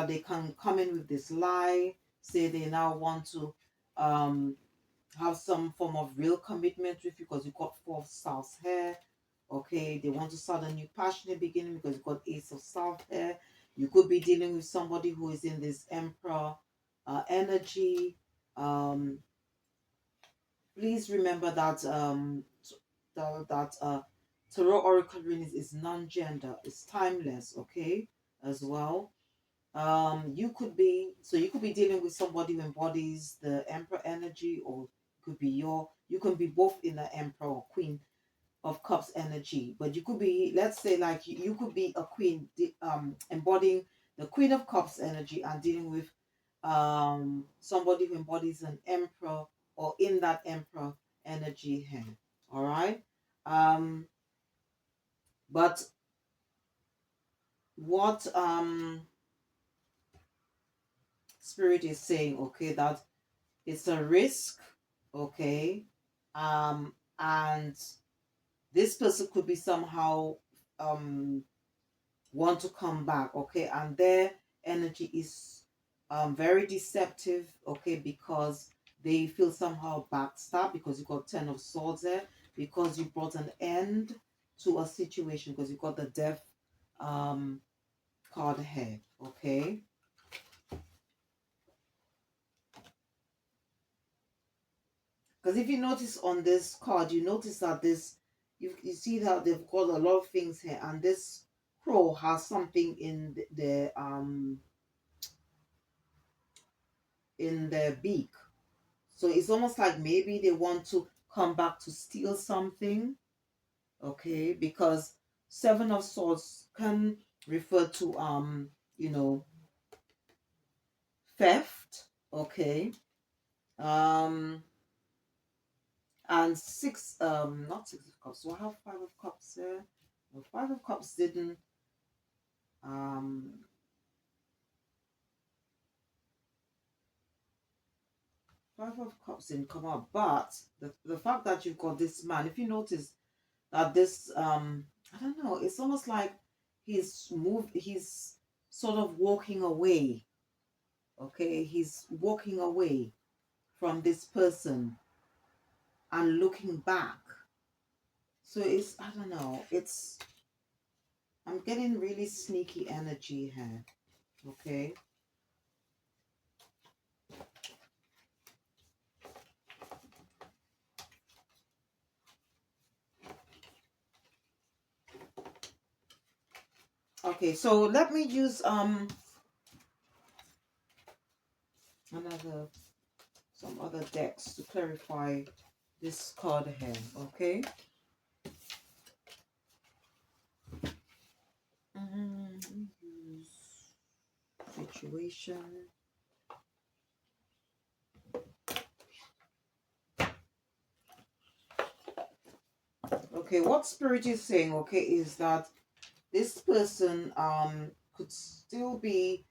they can come in with this lie, say they now want to um have some form of real commitment with you because you got 4 of Stars here. Okay, they want to start a new passionate beginning because you got Ace of South here. You could be dealing with somebody who is in this Emperor energy. Um, please remember that Tarot Oracle readings is non-gender, it's timeless. Okay, as well. You could be dealing with somebody who embodies the Emperor energy, or you can be both in the Emperor or Queen of Cups energy. But you could be, let's say, like you could be a queen embodying the Queen of Cups energy and dealing with somebody who embodies an Emperor or in that Emperor energy here. All right. um but what Spirit is saying, okay, that it's a risk, okay, and this person could be somehow um want to come back, okay, and their energy is very deceptive, okay, because they feel somehow backstabbed because you got 10 of Swords there, because you brought an end, to a situation, because you got the death um card here. Okay, because if you notice on this card, you notice that this, you see that they've got a lot of things here, and this crow has something in their beak. So it's almost like maybe they want to come back to steal something. Okay, because Seven of Swords can refer to you know, theft. Okay, um and six, not Six of Cups, so I have Five of Cups there. The Five of Cups didn't um Five of Cups didn't come out, but the fact that you've got this man, if you notice that this I don't know, it's almost like he's sort of walking away. Okay, he's walking away from this person and looking back. So it's, I don't know, it's, I'm getting really sneaky energy here. Okay, okay, so let me use another, some other decks to clarify this card here. Okay. Use situation. Okay, what spirit is saying, okay, is that this person could still be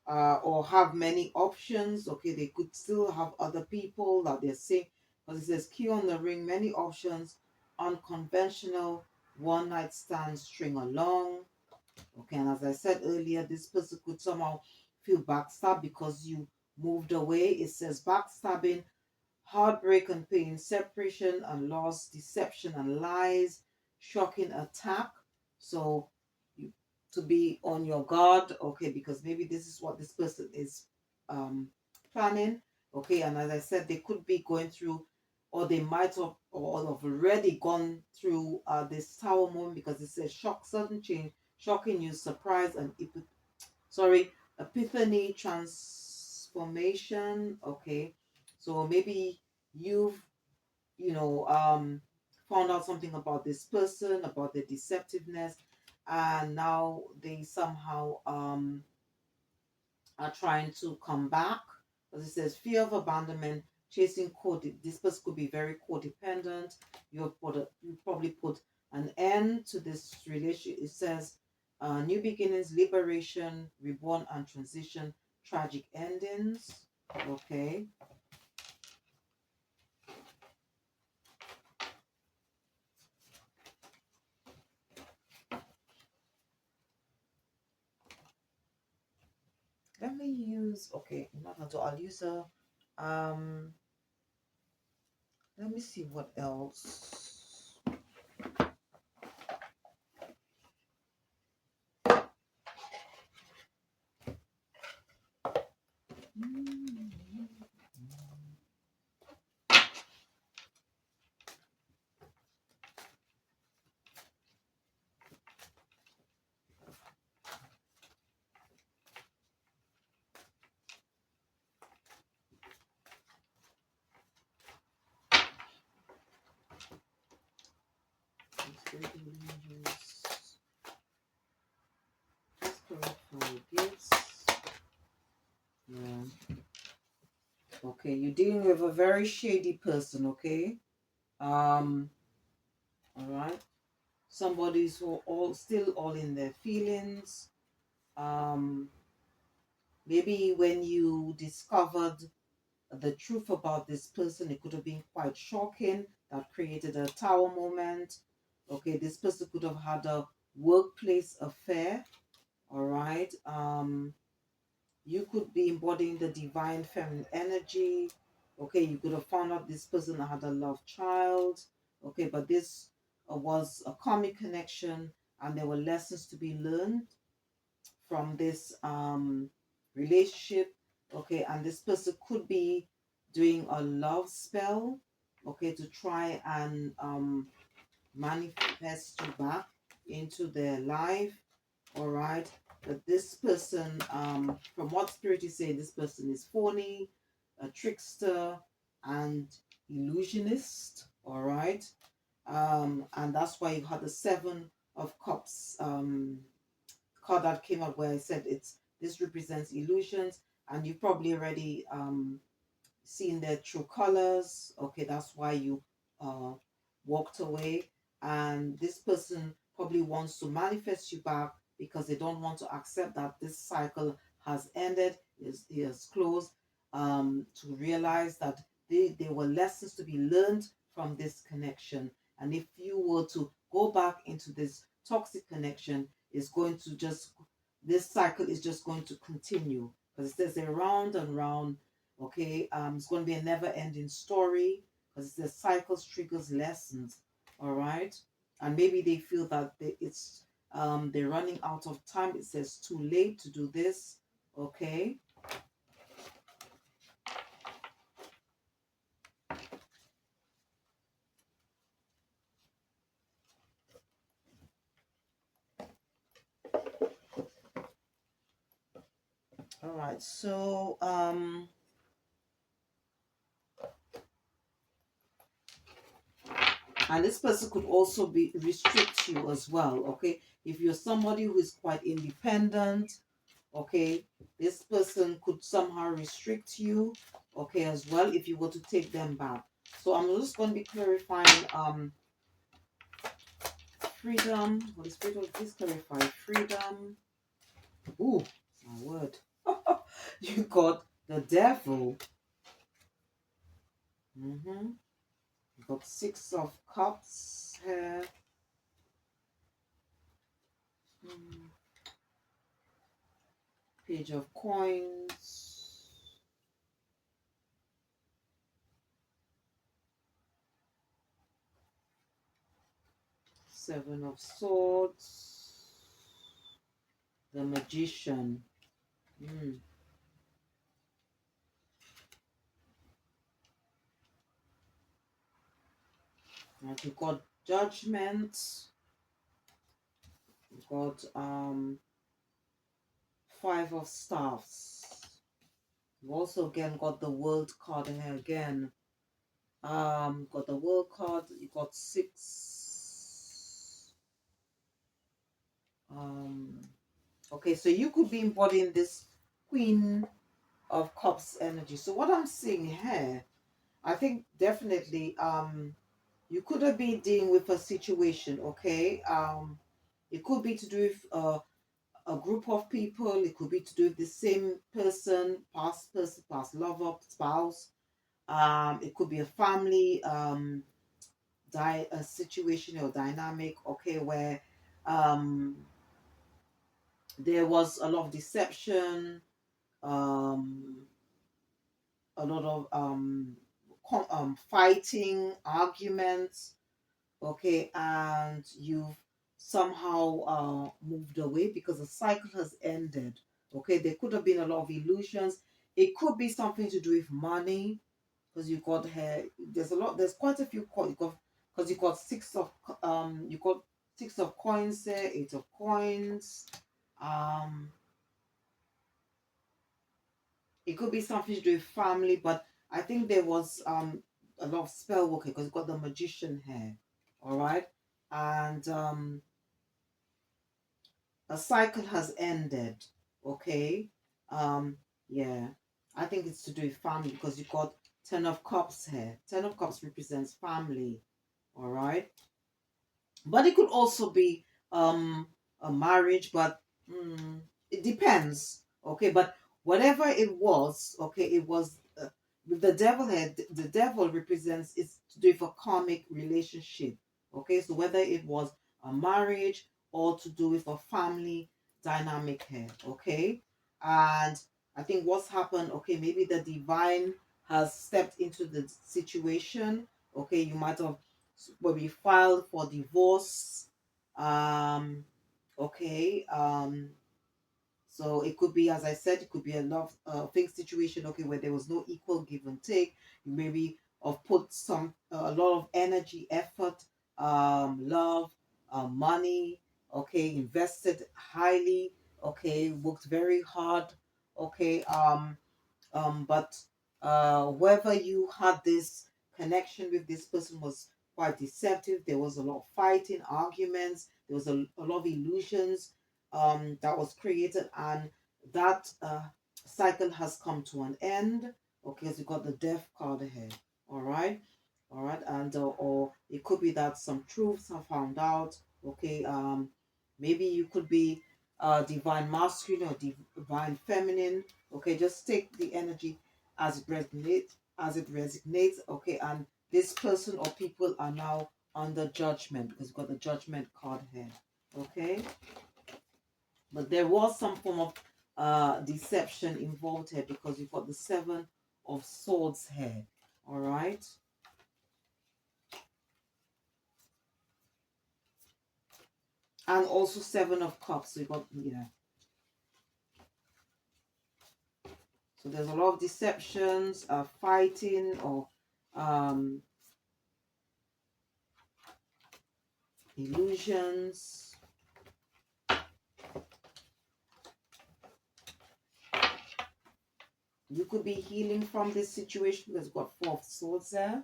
or have many options. Okay, they could still have other people that they're seeing, because it says key on the ring, many options, unconventional, one night stand, string along. Okay, and as I said earlier, this person could somehow feel backstabbed because you moved away. It says backstabbing, heartbreak and pain, separation and loss, deception and lies, shocking attack. So you, to be on your guard, okay, because maybe this is what this person is um planning. Okay, and as I said, they could be going through, or they might have, or have already gone through this tower moment, because it says shock, sudden change, shocking news, surprise, and sorry, epiphany, transformation. Okay, so maybe you've, you know, found out something about this person, about the deceptiveness, and now they somehow are trying to come back. As it says, fear of abandonment, chasing code. This person could be very codependent. You probably put an end to this relationship. It says, new beginnings, liberation, reborn and transition, tragic endings. Okay. Let me use, okay, I'm not going to, I'll use a, um, let me see what else. Gifts. Yeah. Okay, you're dealing with a very shady person, okay? All right. Somebody's who all still all in their feelings. Um, maybe when you discovered the truth about this person, it could have been quite shocking. That created a tower moment. Okay, this person could have had a workplace affair. All right. You could be embodying the divine feminine energy. Okay, you could have found out this person had a love child. Okay, but this was a karmic connection, and there were lessons to be learned from this relationship. Okay, and this person could be doing a love spell, okay, to try and manifest you back into their life. All right, but this person, from what spirit is saying, this person is phony, a trickster, and illusionist. All right, and that's why you had the Seven of Cups card that came up, where I said it's this represents illusions, and you probably already seen their true colors. Okay, that's why you uh walked away. And this person probably wants to manifest you back because they don't want to accept that this cycle has ended, is closed. To realize that there were lessons to be learned from this connection. And if you were to go back into this toxic connection, it's going to just, this cycle is just going to continue, because it says they're round and round. Okay, it's going to be a never-ending story, because the cycles triggers lessons. All right, and maybe they feel that they're running out of time. It says too late to do this. Okay, all right. So and this person could also be restrict you as well. Okay, if you're somebody who is quite independent, okay, this person could somehow restrict you, okay, as well, if you were to take them back. So I'm just going to be clarifying freedom. Holy Spirit, will please clarify freedom. Ooh, my word. You got the devil. You got Six of Cups here. Mm, Page of Coins. Seven of Swords. The Magician. Mm. And you got Judgment. You got Five of Staffs. You also again got the World card in here again. Got the World card. You got six. Okay, so you could be embodying this Queen of Cups energy. So what I'm seeing here, I think definitely you could have been dealing with a situation. Okay, it could be to do with a group of people. It could be to do with the same person, past lover, spouse. It could be a family a situation or dynamic. Okay, where um there was a lot of deception, um a lot of fighting, arguments. Okay, and you've somehow moved away because the cycle has ended. Okay, there could have been a lot of illusions. It could be something to do with money, because you got here, there's quite a few coins. You got, because you got you got Six of Coins there, Eight of Coins. um it could be something to do with family, but I think there was a lot of spell working, because you got the Magician here. All right, and a cycle has ended. Okay, yeah, I think it's to do with family, because you got Ten of Cups here. Ten of Cups represents family. All right, but it could also be a marriage, but it depends. Okay, but whatever it was, okay, it was with the devil head. The devil represents, it's to do with a karmic relationship. Okay, so whether it was a marriage or to do with a family dynamic here. Okay, and I think what's happened, okay, maybe the divine has stepped into the situation. Okay, you might have where we filed for divorce. Okay. So it could be, as I said, it could be a love fake situation, okay, where there was no equal give and take. You maybe have put some a lot of energy, effort, love, money, okay, invested highly, okay, worked very hard, okay, but whoever you had this connection with, this person was quite deceptive. There was a lot of fighting, arguments. There was a lot of illusions that was created, and that cycle has come to an end. Okay, so you got the death card ahead. All right, all right, and or it could be that some truths are found out. Okay, maybe you could be divine masculine or divine feminine. Okay, just take the energy as it resonates, okay, and this person or people are now under judgment because you've got the judgment card here. Okay, but there was some form of deception involved here because you've got the Seven of Swords here. All right, and also Seven of Cups. So you got, yeah, so there's a lot of deceptions, fighting, or um illusions. You could be healing from this situation because you've got Four of Swords there.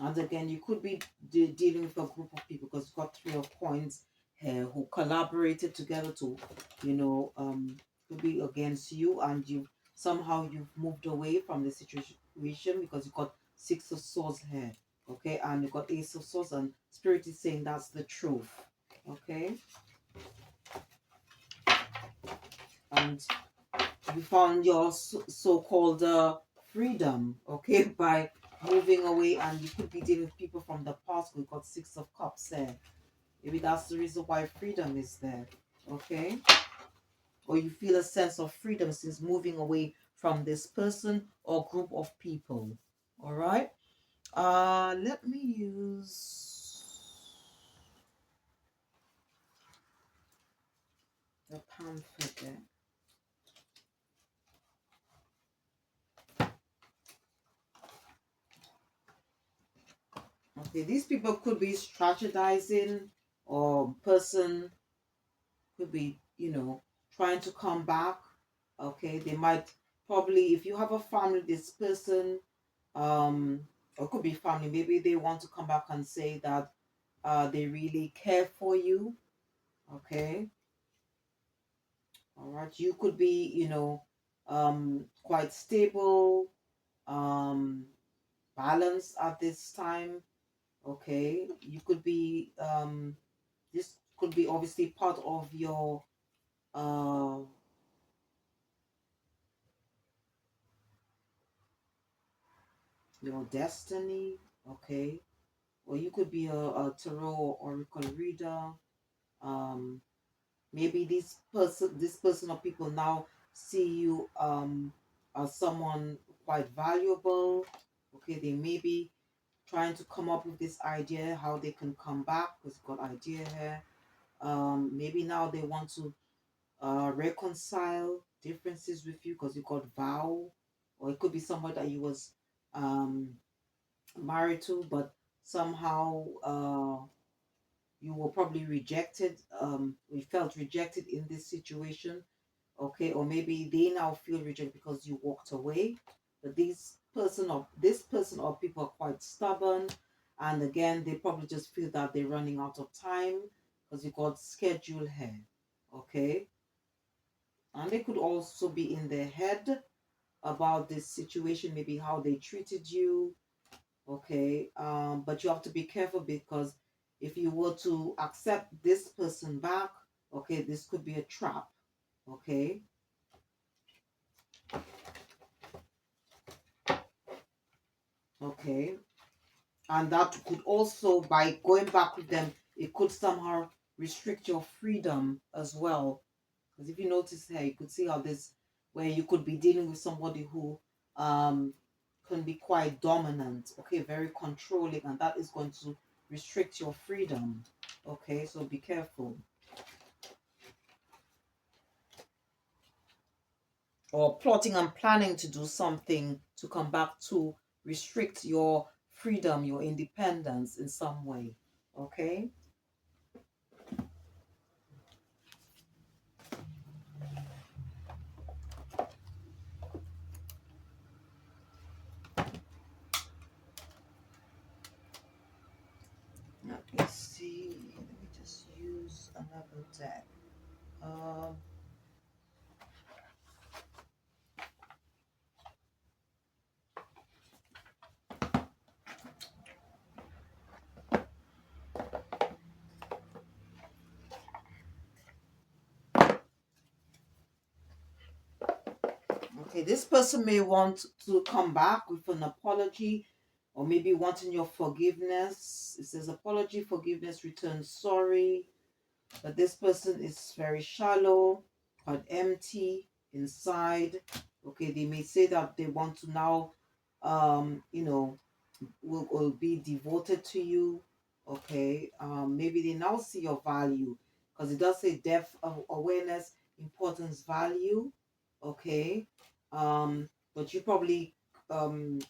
And again, you could be dealing with a group of people because you've got Three of Coins here who collaborated together to, could be against you, and you've moved away from the situation because you've got Six of Swords here. Okay, and you've got Ace of Swords, and Spirit is saying that's the truth. Okay, and you found your so-called freedom, okay, by moving away, and you could be dealing with people from the past. We got Six of Cups there. Maybe that's the reason why freedom is there, okay? Or you feel a sense of freedom since moving away from this person or group of people. All right. Let me use the pamphlet there. Okay, these people could be strategizing, or person could be, trying to come back. Okay, they might probably, if you have a family, this person, um, or could be family, maybe they want to come back and say that they really care for you. Okay, all right, you could be, quite stable, um, balanced at this time. Okay, you could be, this could be obviously part of uh your destiny. Okay, or you could be a tarot or oracle reader. um Maybe this person or people now see you as someone quite valuable. Okay, they may be trying to come up with this idea how they can come back because you've got idea here. Maybe now they want to reconcile differences with you because you got vow, or it could be someone that you was um married to, but somehow you were probably rejected. We felt rejected in this situation. Okay, or maybe they now feel rejected because you walked away. But this person or people are quite stubborn, and again, they probably just feel that they're running out of time because you got schedule here. Okay, and they could also be in their head about this situation, maybe how they treated you. Okay, but you have to be careful because if you were to accept this person back, okay, this could be a trap. Okay, okay, and that could also, by going back with them, it could somehow restrict your freedom as well. Because if you notice here, you could see how this where you could be dealing with somebody who can be quite dominant, okay, very controlling, and that is going to restrict your freedom. Okay, so be careful. Or plotting and planning to do something to come back to restrict your freedom, your independence in some way. Okay. Let me see. Let me just use another deck. Um, okay, this person may want to come back with an apology or maybe wanting your forgiveness. It says apology, forgiveness, return sorry. But this person is very shallow, quite empty inside. Okay, they may say that they want to now, you know, will be devoted to you. Okay, maybe they now see your value because it does say depth of awareness, importance, value. Okay, but you probably um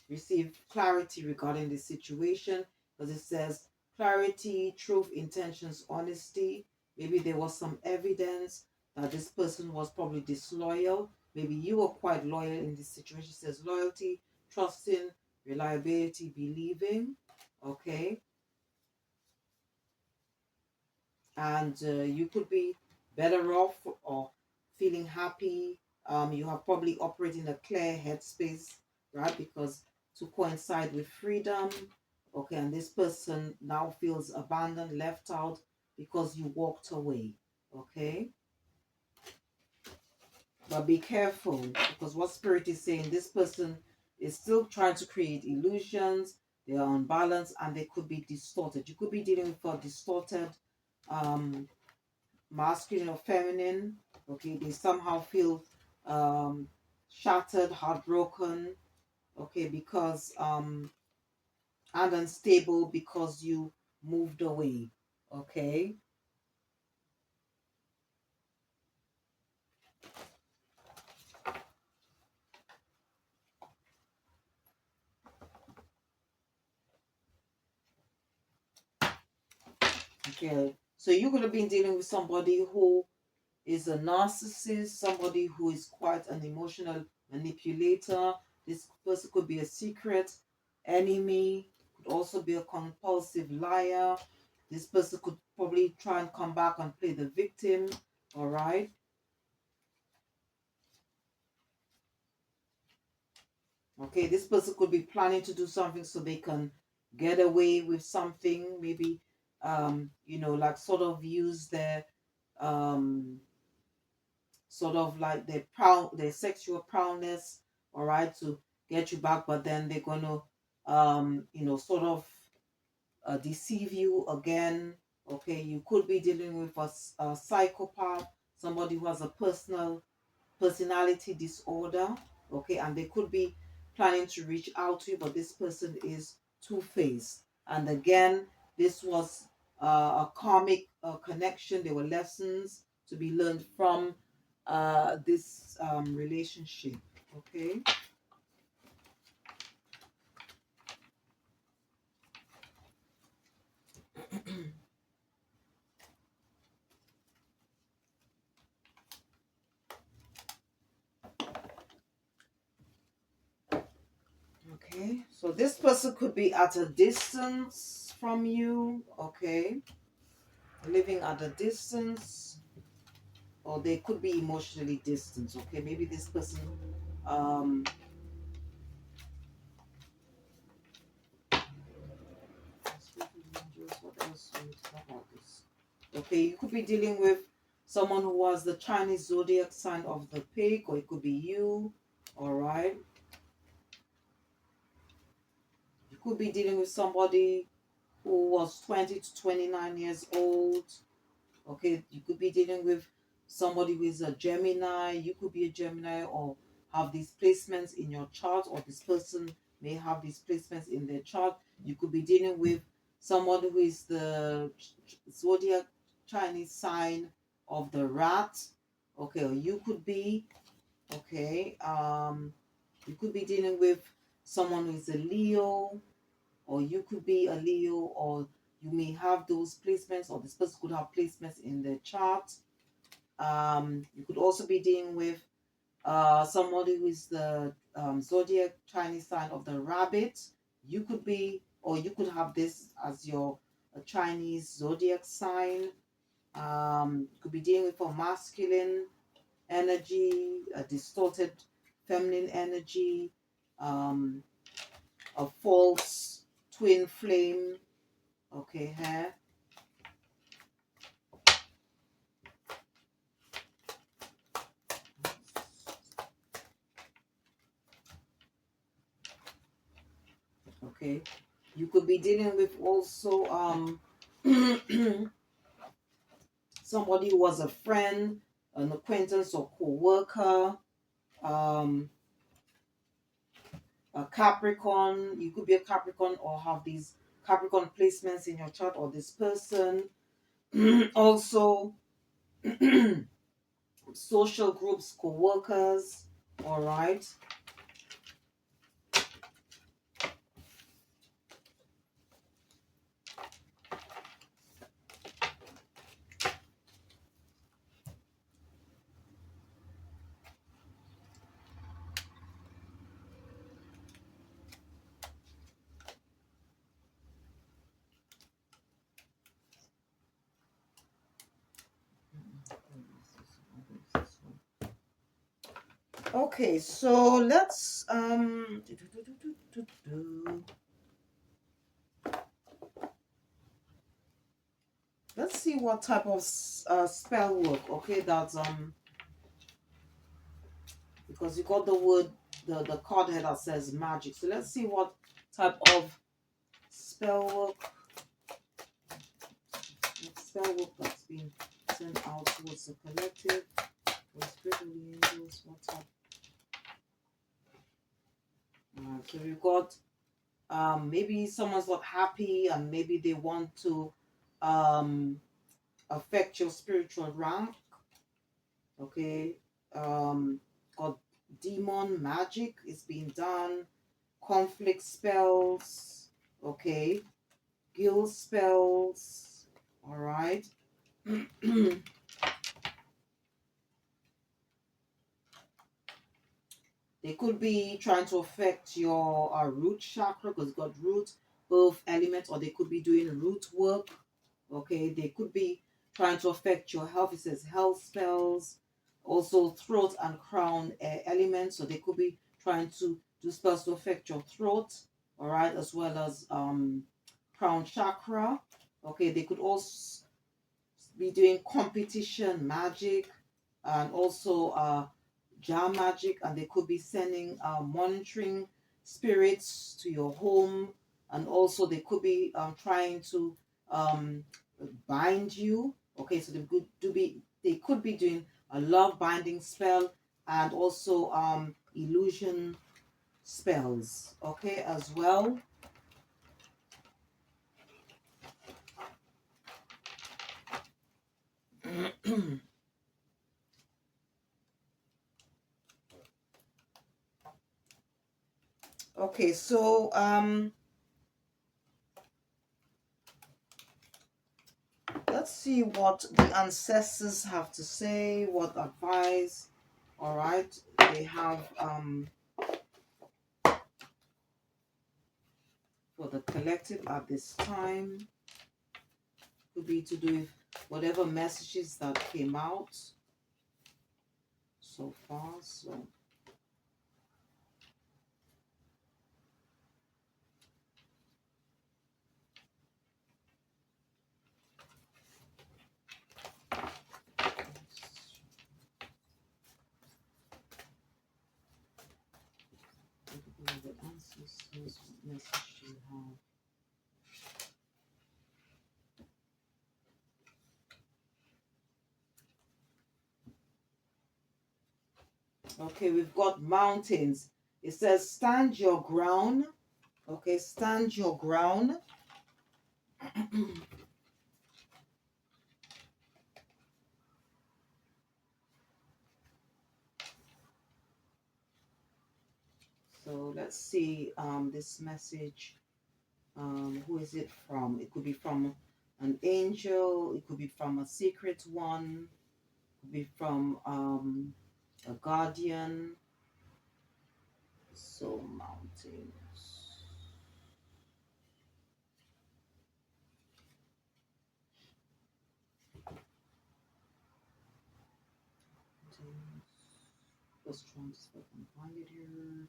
receive clarity regarding the situation because it says clarity, truth, intentions, honesty. Maybe there was some evidence that this person was probably disloyal. Maybe you were quite loyal in this situation. It says loyalty, trusting, reliability, believing. Okay. And you could be better off or feeling happy. You are probably operating a clear headspace, right? Because to coincide with freedom, okay, and this person now feels abandoned, left out because you walked away, okay? But be careful because what spirit is saying, this person is still trying to create illusions, they are unbalanced and they could be distorted. You could be dealing with a distorted um masculine or feminine. Okay, they somehow feel um shattered, heartbroken, okay, because and unstable because you moved away. Okay. Okay, so you could have been dealing with somebody who is a narcissist, somebody who is quite an emotional manipulator. This person could be a secret enemy, could also be a compulsive liar. This person could probably try and come back and play the victim. All right. Okay, this person could be planning to do something so they can get away with something. Maybe, like sort of use their um sort of like their sexual prowess, all right, to get you back, but then they're going to sort of deceive you again. Okay, you could be dealing with a psychopath, somebody who has a personality disorder. Okay, and they could be planning to reach out to you, but this person is two-faced. And again, this was a karmic connection. There were lessons to be learned from this relationship. Okay. Okay, so this person could be at a distance from you. Okay, living at a distance, or they could be emotionally distant. Okay, maybe this person um what else do we talk about this? Okay, you could be dealing with someone who was the Chinese zodiac sign of the pig, or it could be you. All right, you could be dealing with somebody who was 20 to 29 years old. Okay, you could be dealing with somebody who is a Gemini, you could be a Gemini or have these placements in your chart, or this person may have these placements in their chart. You could be dealing with someone who is the zodiac Chinese sign of the rat. Okay, or you could be, okay, you could be dealing with someone who is a Leo, or you could be a Leo, or you may have those placements, or this person could have placements in their chart. You could also be dealing with somebody who is the zodiac Chinese sign of the rabbit. You could be, or you could have this as your Chinese zodiac sign. You could be dealing with a masculine energy, a distorted feminine energy, um, a false twin flame. Okay, here. Okay, you could be dealing with also somebody who was a friend, an acquaintance, or co-worker. Um, a Capricorn. You could be a Capricorn or have these Capricorn placements in your chart, or this person. Also, social groups, co-workers. All right. Okay, so let's see what type of spell work. Okay, that's because you got the word, the card here that says magic. So let's see what type of spell work that's been sent out towards the collective, or spiritual angels. What type? So we've got maybe someone's not happy, and maybe they want to affect your spiritual rank. Okay, got demon magic is being done, conflict spells, okay, guild spells, all right. They could be trying to affect your root chakra, because it's got root, both elements, or they could be doing root work. Okay, they could be trying to affect your health. It says health spells, also throat and crown elements. So they could be trying to do spells to affect your throat, all right, as well as crown chakra. Okay, they could also be doing competition magic, and also jar magic, and they could be sending monitoring spirits to your home, and also they could be trying to um, bind you. Okay, so they could be doing a love binding spell, and also illusion spells. Okay, as well. Okay, so let's see what the ancestors have to say, what advice, all right, they have for the collective at this time. Could be to do with whatever messages that came out so far. So the ancestors, what message do you have? Okay, we've got mountains. It says stand your ground. Okay, stand your ground. So let's see this message. Who is it from? It could be from an angel. It could be from a secret one. It could be from a guardian. So mountains. Just trying to see if I can find it here.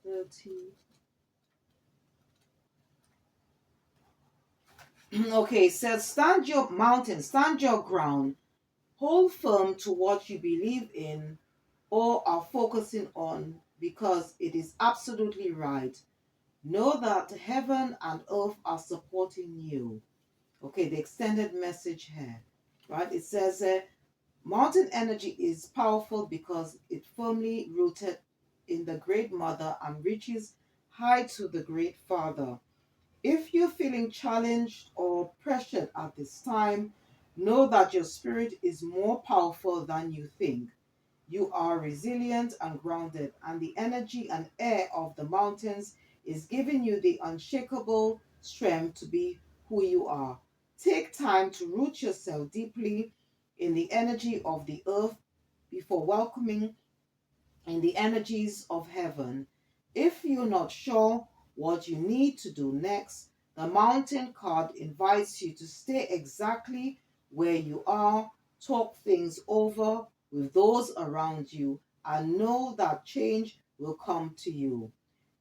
30. Okay, it says stand your mountain, stand your ground, hold firm to what you believe in or are focusing on because it is absolutely right. Know that heaven and earth are supporting you. Okay, the extended message here, right? It says mountain energy is powerful because it firmly rooted in the Great Mother and reaches high to the Great Father. If you're feeling challenged or pressured at this time, know that your spirit is more powerful than you think. You are resilient and grounded, and the energy and air of the mountains is giving you the unshakable strength to be who you are. Take time to root yourself deeply in the energy of the earth before welcoming in the energies of heaven. If you're not sure what you need to do next, the mountain card invites you to stay exactly where you are, talk things over with those around you, and know that change will come to you.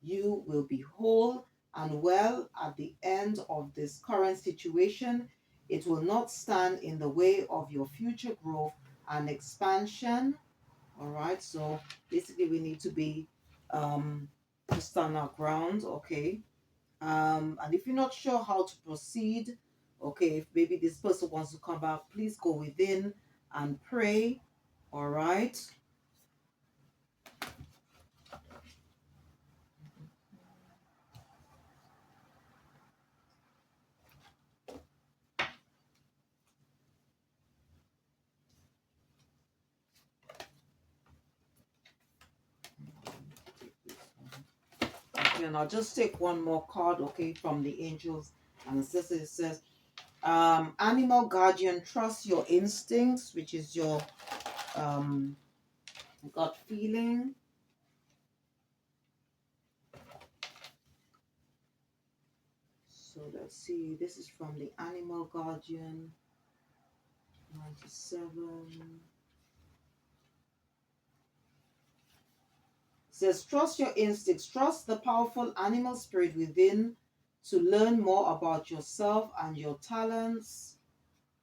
You will be whole and well at the end of this current situation. It will not stand in the way of your future growth and expansion. All right, so basically we need to be to stand our ground. Okay, and if you're not sure how to proceed, okay, if maybe this person wants to come back, please go within and pray. All right. Okay, and I'll just take one more card, okay, from the angels. And it says animal guardian, trust your instincts, which is your um gut feeling. So let's see, this is from the animal guardian 97. Says trust your instincts, trust the powerful animal spirit within to learn more about yourself and your talents.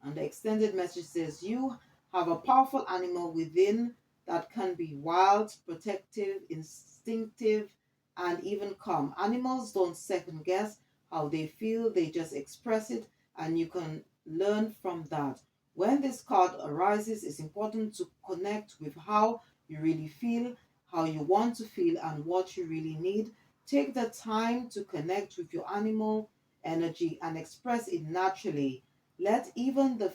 And the extended message says you have a powerful animal within that can be wild, protective, instinctive, and even calm. Animals don't second guess how they feel, they just express it, and you can learn from that. When this card arises, it's important to connect with how you really feel, how you want to feel, and what you really need. Take the time to connect with your animal energy and express it naturally. Let even the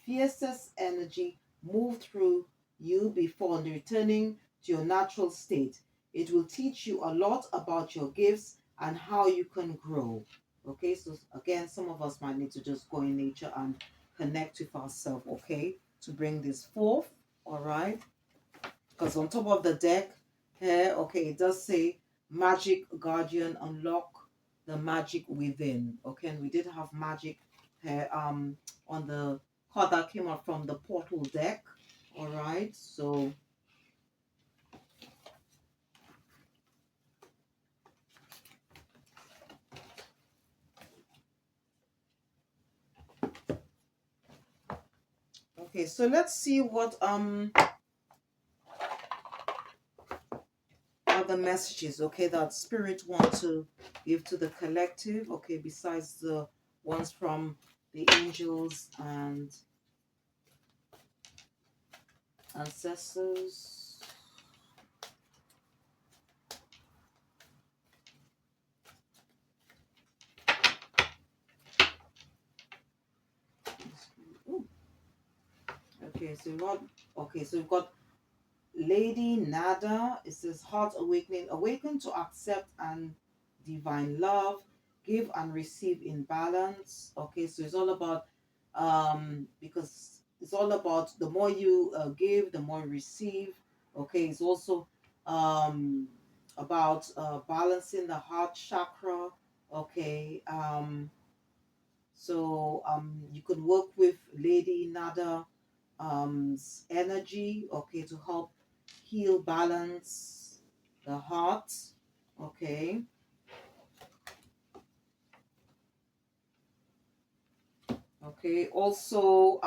fiercest energy move through you before returning to your natural state. It will teach you a lot about your gifts and how you can grow. Okay, so again, some of us might need to just go in nature and connect with ourselves, okay, to bring this forth. All right, because on top of the deck here, okay, it does say magic guardian, unlock the magic within. Okay, and we did have magic here on the card that came out from the portal deck. All right, so okay, so let's see what other messages, okay, that spirit want to give to the collective, okay, besides the ones from the angels and Ancestors. Ooh. Okay, so we've got Lady Nada. It says heart awakening. Awaken to accept and divine love. Give and receive in balance. Okay, so it's all about because it's all about the more you give, the more you receive. Okay, it's also um about balancing the heart chakra. Okay, so you could work with Lady Nada energy, okay, to help heal, balance the heart, okay. Okay, also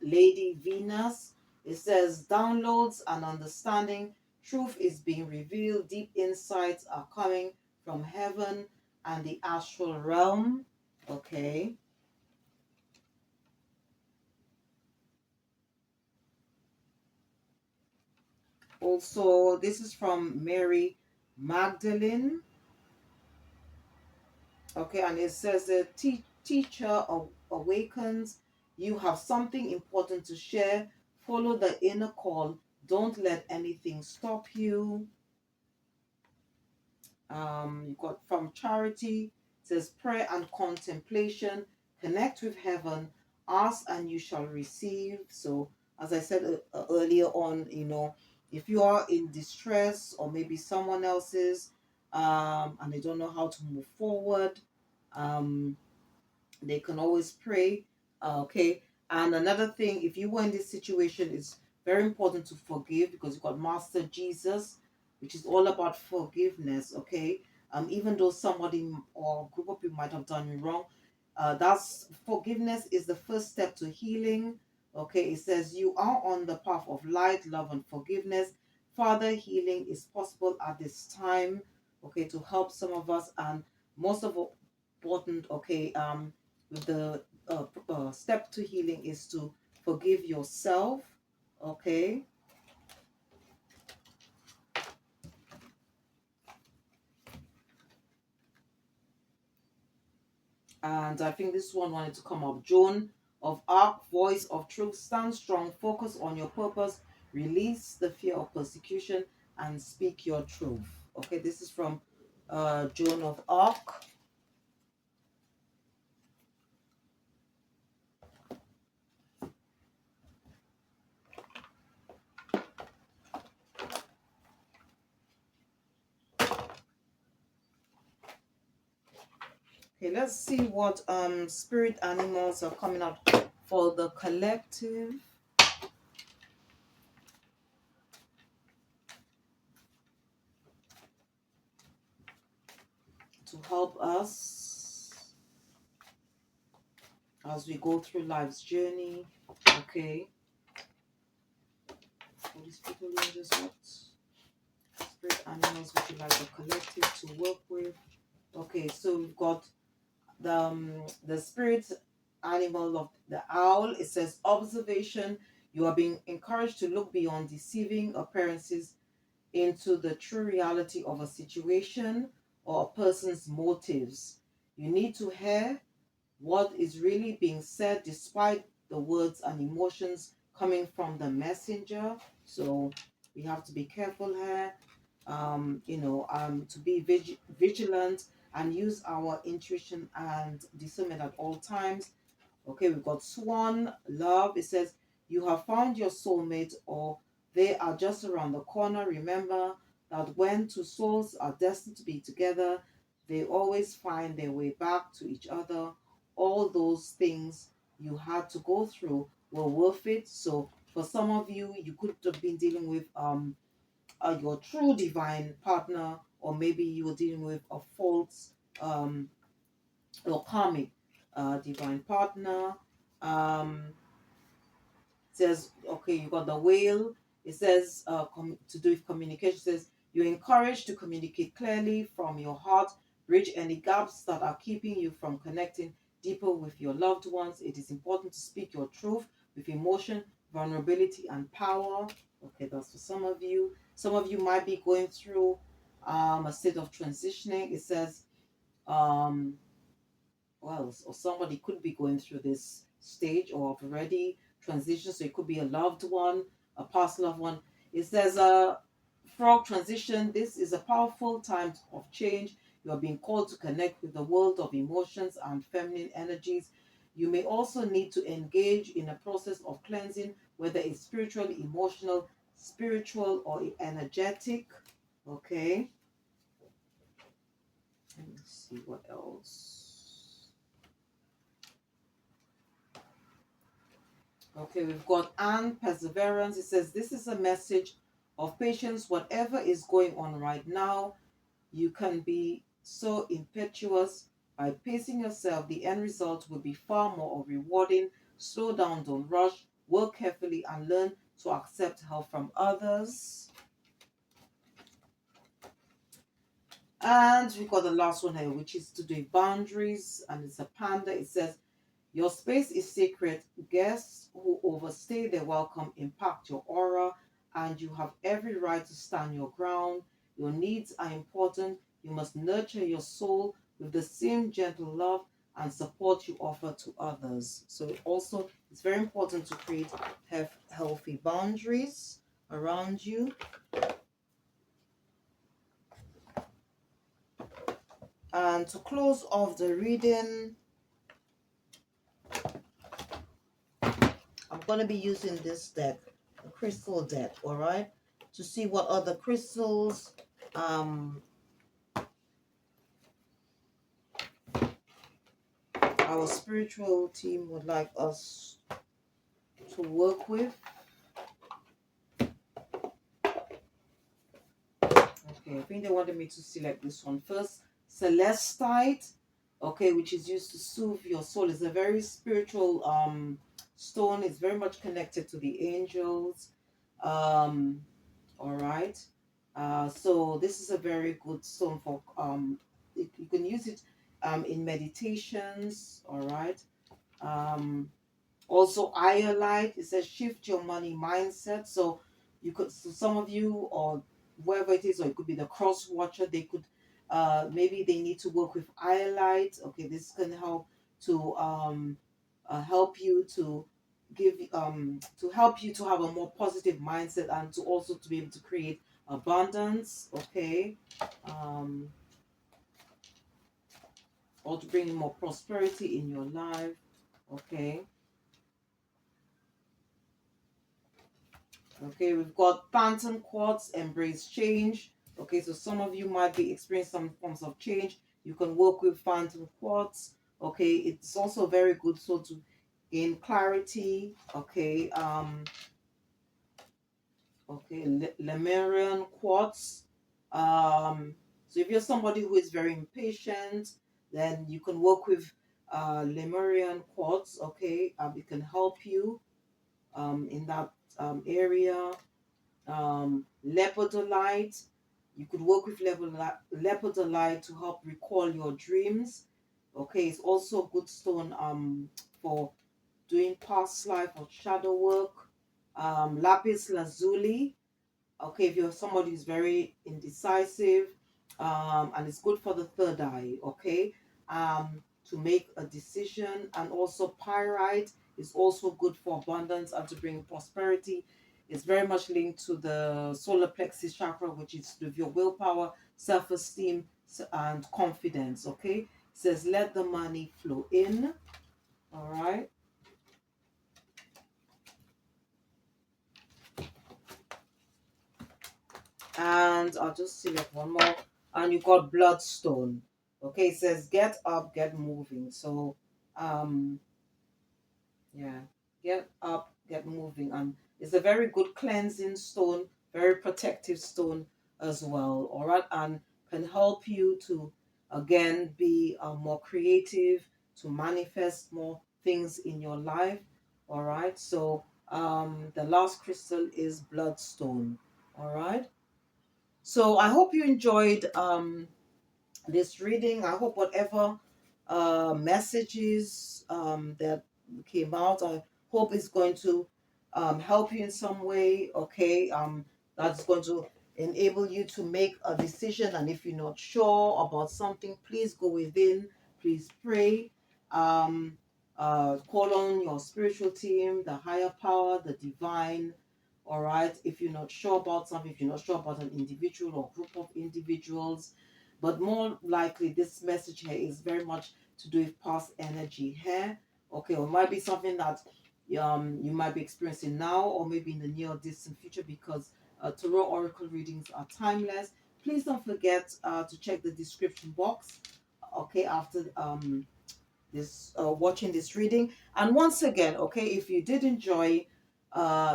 Lady Venus, it says downloads and understanding, truth is being revealed, deep insights are coming from heaven and the astral realm, okay. Also, this is from Mary Magdalene. Okay, and it says the teacher awakens. You have something important to share. Follow the inner call. Don't let anything stop you. You got from Charity. It says prayer and contemplation. Connect with heaven. Ask and you shall receive. So, as I said earlier on, if you are in distress or maybe someone else's, and they don't know how to move forward, um, they can always pray. Okay. And another thing, if you were in this situation, it's very important to forgive because you've got Master Jesus, which is all about forgiveness. Okay. Even though somebody or group of people might have done you wrong, that's forgiveness is the first step to healing. Okay. It says you are on the path of light, love, and forgiveness. Father, healing is possible at this time. Okay, to help some of us, and most of all important. Okay, the step to healing is to forgive yourself. Okay, and I think this one wanted to come up. Joan of Arc, voice of truth, stand strong, focus on your purpose, release the fear of persecution, and speak your truth. Okay, this is from Joan of Arc. Okay, let's see what spirit animals are coming up for the collective to help us as we go through life's journey. Okay. For these people in just what spirit animals would you like the collective to work with? Okay, so we've got the spirit animal of the owl. It says observation. You are being encouraged to look beyond deceiving appearances into the true reality of a situation or a person's motives. You need to hear what is really being said despite the words and emotions coming from the messenger. So we have to be careful here, to be vigilant and use our intuition and discernment at all times. Okay, we've got Swan Love. It says, you have found your soulmate or they are just around the corner. Remember that when two souls are destined to be together, they always find their way back to each other. All those things you had to go through were worth it. So for some of you, you could have been dealing with your true divine partner, or maybe you were dealing with a false or karmic divine partner. Um, says, okay, you got the whale. It says to do with communication. It says you're encouraged to communicate clearly from your heart, bridge any gaps that are keeping you from connecting deeper with your loved ones. It is important to speak your truth with emotion, vulnerability and power. Okay, that's for some of you. Some of you might be going through a state of transitioning. It says, um, well, or somebody could be going through this stage or have already transitioned. So it could be a loved one, a past loved one. It says, frog transition. This is a powerful time of change. You are being called to connect with the world of emotions and feminine energies. You may also need to engage in a process of cleansing, whether it's spiritual, emotional, spiritual, or energetic. Okay. Let me see what else. Okay, we've got Anne Perseverance. It says, this is a message of patience. Whatever is going on right now, you can be so impetuous. By pacing yourself, the end result will be far more rewarding. Slow down, don't rush. Work carefully and learn to accept help from others. And we got the last one here, which is to do boundaries. And it's a panda. It says, your space is sacred. Guests who overstay their welcome impact your aura, and you have every right to stand your ground. Your needs are important. You must nurture your soul with the same gentle love and support you offer to others. So also, it's very important to create healthy boundaries around you. And to close off the reading, I'm going to be using this deck, a crystal deck, all right, to see what other crystals our spiritual team would like us to work with. Okay, I think they wanted me to select this one first. Celestite, okay, which is used to soothe your soul. It's a very spiritual stone. It's very much connected to the angels. All right. So this is a very good stone for you can use it in meditations. All right. Um, Also, iolite, it says shift your money mindset. So you could, so some of you or whoever it is, or it could be the cross watcher, they could, maybe they need to work with iolite. Okay, this can help to help you to help you to have a more positive mindset and to also to be able to create abundance. Okay, um, or to bring more prosperity in your life. Okay. Okay, we've got phantom quartz, embrace change. Okay, so some of you might be experiencing some forms of change. You can work with phantom quartz. Okay, it's also very good so to gain clarity. Okay, Lemurian quartz. So if you're somebody who is very impatient, then you can work with Lemurian quartz. Okay, it can help you in that area. Lepidolite. You could work with lepidolite to help recall your dreams. Okay, it's also a good stone for doing past life or shadow work. Lapis lazuli. Okay, if you're somebody who's very indecisive, and it's good for the third eye, okay, to make a decision. And also pyrite is also good for abundance and to bring prosperity. It's very much linked to the solar plexus chakra, which is with your willpower, self-esteem, and confidence. Okay, it says let the money flow in. All right. And I'll just select one more. And you got bloodstone. Okay, it says get up, get moving. So yeah, get up, get moving. And it's a very good cleansing stone, very protective stone as well. All right, and can help you to again be more creative, to manifest more things in your life. All right, so the last crystal is bloodstone. All right. So I hope you enjoyed this reading. I hope whatever messages that came out, I hope it's going to help you in some way, okay, that's going to enable you to make a decision. And if you're not sure about something, please go within, please pray, um, call on your spiritual team, the higher power, the divine. All right, if you're not sure about something, if you're not sure about an individual or group of individuals, but more likely this message here is very much to do with past energy here, okay, or it might be something that you might be experiencing now, or maybe in the near or distant future, because tarot oracle readings are timeless. Please don't forget to check the description box, okay, after this watching this reading. And once again, okay, if you did enjoy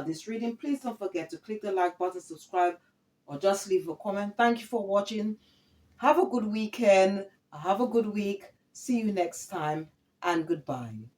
this reading, please don't forget to click the like button, subscribe, or just leave a comment. Thank you for watching. Have a good weekend. Have a good week. See you next time, and goodbye.